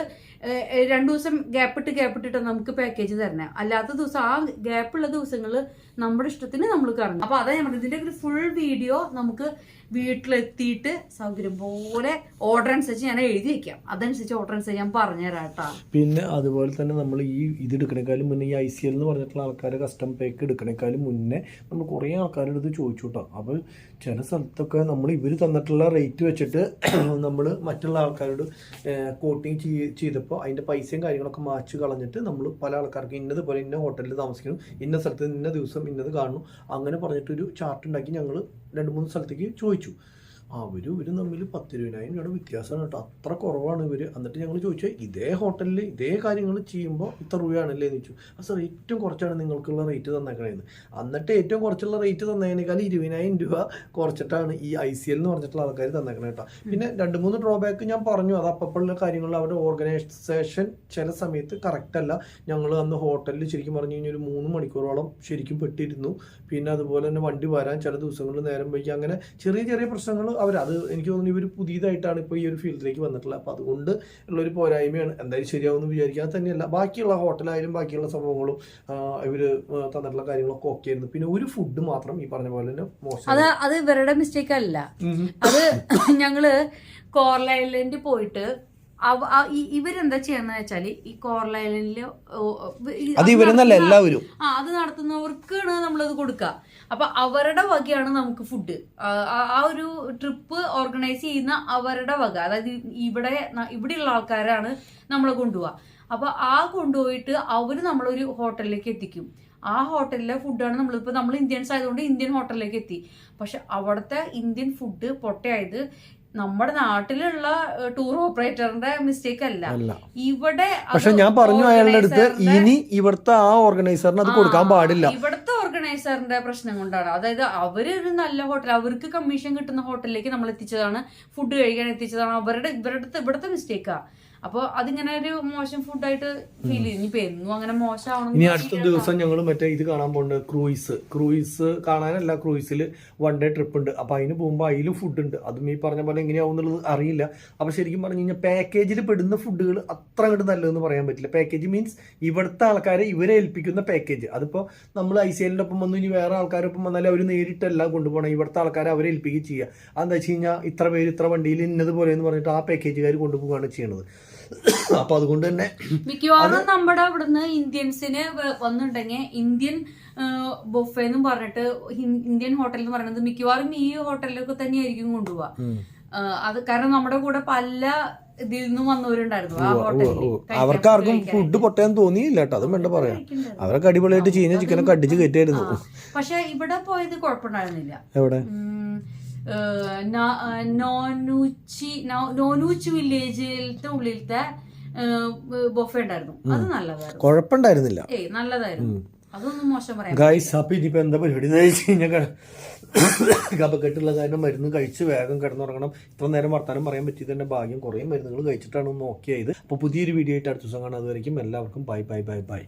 2 ദിവസം ഗ്യാപ്പിട്ടിട്ട് നമുക്ക് പാക്കേജ് തരണേ. അല്ലാത്ത ദിവസം ആ ഗ്യാപ്പുള്ള ദിവസങ്ങള് നമ്മുടെ ഇഷ്ടത്തിന് നമ്മൾ കറങ്ങും. അപ്പൊ അതാ ഞാൻ പറഞ്ഞത്, ഇതിന്റെ ഒരു ഫുൾ വീഡിയോ നമുക്ക് വീട്ടിലെത്തിയിട്ട് സൗകര്യം പോലെ ഓർഡർ അനുസരിച്ച് ഞാൻ എഴുതി വെക്കാം. അതനുസരിച്ച് ഓർഡർ അനുസരിച്ച് ഞാൻ പറഞ്ഞുതരാം കേട്ടോ. പിന്നെ അതുപോലെ തന്നെ നമ്മൾ ഈ ഇത് എടുക്കണേക്കാളും മുന്നേ ഈ ICL എന്ന് പറഞ്ഞിട്ടുള്ള ആൾക്കാർ കസ്റ്റം പേക്ക് എടുക്കണേക്കാളും മുന്നേ നമ്മൾ കുറേ ആൾക്കാരുടെ അടുത്ത് ചോദിച്ചു കേട്ടോ. അപ്പോൾ ചില സ്ഥലത്തൊക്കെ നമ്മൾ ഇവർ തന്നിട്ടുള്ള റേറ്റ് വെച്ചിട്ട് നമ്മൾ മറ്റുള്ള ആൾക്കാരോട് കോട്ടിങ് ചെയ്തപ്പോൾ അതിൻ്റെ പൈസയും കാര്യങ്ങളൊക്കെ മാച്ച് കളഞ്ഞിട്ട് നമ്മൾ പല ആൾക്കാർക്ക് ഇന്നതുപോലെ ഇന്ന ഹോട്ടലിൽ താമസിക്കുന്നു, ഇന്ന സ്ഥലത്ത് ഇന്ന ദിവസം ഇന്നത് കാണുന്നു, അങ്ങനെ പറഞ്ഞിട്ടൊരു ചാർട്ട് ഉണ്ടാക്കി ഞങ്ങൾ 2-3 സ്ഥലത്തേക്ക് ചോദിച്ചു. ഇവരും തമ്മിൽ 10,000-20,000 രൂപയുടെ വ്യത്യാസമാണ് കേട്ടോ. അത്ര കുറവാണ് ഇവർ. എന്നിട്ട് ഞങ്ങൾ ചോദിച്ചാൽ ഇതേ ഹോട്ടലിൽ ഇതേ കാര്യങ്ങൾ ചെയ്യുമ്പോൾ ഇത്ര രൂപയാണല്ലേ എന്ന് ചോദിച്ചു. സാർ ഏറ്റവും കുറച്ചാണ് നിങ്ങൾക്കുള്ള റേറ്റ് തന്നേക്കണേന്ന്. എന്നിട്ട് ഏറ്റവും കുറച്ചുള്ള റേറ്റ് തന്നതിനേക്കാൾ 20,000 രൂപ കുറച്ചിട്ടാണ് ഈ ICL എന്ന് പറഞ്ഞിട്ടുള്ള ആൾക്കാർ തന്നേക്കണേ കേട്ടോ. പിന്നെ 2-3 ഡ്രോബാക്ക് ഞാൻ പറഞ്ഞു. അത് അപ്പോഴുള്ള കാര്യങ്ങളിൽ അവരുടെ ഓർഗനൈസേഷൻ ചില സമയത്ത് കറക്റ്റ് അല്ല. ഞങ്ങൾ അന്ന് ഹോട്ടലിൽ ശരിക്കും പറഞ്ഞു കഴിഞ്ഞാൽ ഒരു 3 മണിക്കൂറോളം ശരിക്കും പെട്ടിരുന്നു. പിന്നെ അതുപോലെ തന്നെ വണ്ടി വരാൻ ചില ദിവസങ്ങളിൽ നേരം വൈകി, അങ്ങനെ ചെറിയ ചെറിയ പ്രശ്നങ്ങൾ അത് എനിക്ക് തോന്നുന്നു ഇവർ പുതിയതായിട്ടാണ് ഇപ്പോൾ ഈ ഒരു ഫീൽഡിലേക്ക് വന്നിട്ടുള്ളത്. അപ്പോൾ അതുകൊണ്ട് ഉള്ളൊരു പോരായ്മയാണ്. എന്തായാലും ശരിയാവുമെന്ന് വിചാരിക്കാൻ തന്നെയല്ല. ബാക്കിയുള്ള ഹോട്ടലായാലും ബാക്കിയുള്ള സംഭവങ്ങളും ഇവർ തന്നിട്ടുള്ള കാര്യങ്ങളൊക്കെ ഓക്കെ ആയിരുന്നു. പിന്നെ ഒരു ഫുഡ് മാത്രം ഈ പറഞ്ഞ പോലെ തന്നെ മോശം. അത് ഇവരുടെ മിസ്റ്റേക്ക് അല്ല. അത് ഞങ്ങള് കോറൽ ഐലൻഡിൽ പോയിട്ട് ഇവരെന്താ ചെയ്യാന്ന് വെച്ചാല് ഈ കോറൽ ഐലൻഡില് എല്ലാവരും അത് നടത്തുന്നവർക്കാണ് നമ്മളത് കൊടുക്കുക. അപ്പൊ അവരുടെ വകയാണ് നമുക്ക് ഫുഡ്. ആ ഒരു ട്രിപ്പ് ഓർഗനൈസ് ചെയ്യുന്ന അവരുടെ വക, അതായത് ഇവിടെയുള്ള ആൾക്കാരാണ് നമ്മളെ കൊണ്ടുപോവുക. അപ്പൊ കൊണ്ടുപോയിട്ട് അവര് നമ്മളൊരു ഹോട്ടലിലേക്ക് എത്തിക്കും. ആ ഹോട്ടലിലെ ഫുഡാണ് നമ്മൾ ഇന്ത്യൻസ് ആയതുകൊണ്ട് ഇന്ത്യൻ ഹോട്ടലിലേക്ക് എത്തി. പക്ഷെ അവിടുത്തെ ഇന്ത്യൻ ഫുഡ് പൊട്ടയായത് നമ്മുടെ നാട്ടിലുള്ള ടൂർ ഓപ്പറേറ്ററിന്റെ മിസ്റ്റേക്ക് അല്ല. ഇവിടെ പക്ഷെ ഞാൻ പറഞ്ഞു അയാളുടെ അടുത്ത് ഇനി ഇവിടുത്തെ ആ ഓർഗനൈസറിന് അത് കൊടുക്കാൻ പാടില്ല. ഇവിടുത്തെ ഓർഗനൈസറിന്റെ പ്രശ്നം കൊണ്ടാണ്. അതായത് അവര് ഒരു നല്ല ഹോട്ടൽ, അവർക്ക് കമ്മീഷൻ കിട്ടുന്ന ഹോട്ടലിലേക്ക് നമ്മൾ എത്തിച്ചതാണ്, ഫുഡ് കഴിക്കാൻ എത്തിച്ചതാണ്. ഇവിടുത്തെ മിസ്റ്റേക്കാ. അപ്പൊ അതിങ്ങനെ ഒരു മോശം ഫുഡായിട്ട് ഫീൽ ചെയ്തു. ഇനിയിപ്പോ എന്നും അങ്ങനെ മോശമാവണം. ഇനി അടുത്ത ദിവസം ഞങ്ങൾ മറ്റേ ഇത് കാണാൻ പോകുന്നത് ക്രൂയിസ് കാണാനല്ല, ക്രൂയിസിൽ 1 day ട്രിപ്പ് ഉണ്ട്. അപ്പൊ അതിന് പോകുമ്പോൾ അതിലും ഫുഡ് ഉണ്ട്. അതും ഈ പറഞ്ഞ പോലെ എങ്ങനെയാവും എന്നുള്ളത് അറിയില്ല. അപ്പൊ ശരിക്കും പറഞ്ഞു കഴിഞ്ഞാൽ പാക്കേജിൽ പെടുന്ന ഫുഡുകൾ അത്ര അങ്ങോട്ട് നല്ലതെന്ന് പറയാൻ പറ്റില്ല. പാക്കേജ് മീൻസ് ഇവിടുത്തെ ആൾക്കാരെ ഇവരെ ഏൽപ്പിക്കുന്ന പാക്കേജ്. അതിപ്പോ നമ്മൾ ICL-ന്റെ ഒപ്പം വന്നു, ഇനി വേറെ ആൾക്കാരൊപ്പം വന്നാലും അവർ നേരിട്ടെല്ലാം കൊണ്ടുപോകണം. ഇവിടുത്തെ ആൾക്കാരെ അവരെ ഏൽപ്പിക്കുക ചെയ്യുക. അതെന്താ വെച്ച് കഴിഞ്ഞാൽ ഇത്ര പേര് ഇത്ര വണ്ടിയിൽ ഇന്നതുപോലെ എന്ന് പറഞ്ഞിട്ട് ആ പാക്കേജുകാർ കൊണ്ടുപോവുകയാണ് ചെയ്യണത്. അപ്പൊ അതുകൊണ്ട് തന്നെ മിക്കവാറും നമ്മുടെ അവിടുന്ന് ഇന്ത്യൻസിന് വന്നിട്ടുണ്ടെങ്കിൽ ഇന്ത്യൻ ബൊഫേ എന്നും പറഞ്ഞിട്ട് ഇന്ത്യൻ ഹോട്ടൽ എന്ന് പറയുന്നത് മിക്കവാറും ഈ ഹോട്ടലിലൊക്കെ തന്നെയായിരിക്കും കൊണ്ടുപോവാ. അത് കാരണം നമ്മുടെ കൂടെ പല ഇതിൽ നിന്നും വന്നവരുണ്ടായിരുന്നു ആ ഹോട്ടലിൽ. അവർക്കാർക്കും ഫുഡ് പൊട്ടയാൻ തോന്നിയില്ല കേട്ടോ. അതും വേണ്ട പറയാം. അവരൊക്കെ അടിപൊളിയായിട്ട് ചീഞ്ഞ ചിക്കനൊക്കെ അടിച്ച് കയറ്റായിരുന്നു. പക്ഷെ ഇവിടെ പോയത് കുഴപ്പമുണ്ടായിരുന്നില്ല. എവിടെ നോനൂച്ച് വില്ലേജിലത്തെ ഉള്ളിലത്തെ ബൊഫെ ഉണ്ടായിരുന്നു. അത് നല്ലതായിരുന്നു, കുഴപ്പമുണ്ടായിരുന്നില്ല, നല്ലതായിരുന്നു. അതൊന്നും മോശം പറയാം. ഗൈസ്, അപ്പൊ ഇനിയിപ്പോ എന്താ പരിപാടി എന്ന് വെച്ച് കഴിഞ്ഞാൽ കഫക്കെട്ടുള്ള കാരണം മരുന്ന് കഴിച്ച് വേഗം കിടന്നുറങ്ങണം. ഇത്ര നേരം വർത്താനം പറയാൻ പറ്റിയത് തന്നെ ഭാഗ്യം. കുറേ മരുന്നുകൾ കഴിച്ചിട്ടാണ് ഒന്ന് ഓക്കെ ആയത്. അപ്പോൾ പുതിയൊരു വീഡിയോ ആയിട്ട് അടുത്ത ദിവസം കാണാം. അതുവരെയും എല്ലാവർക്കും ബൈ ബൈ ബൈ ബൈ.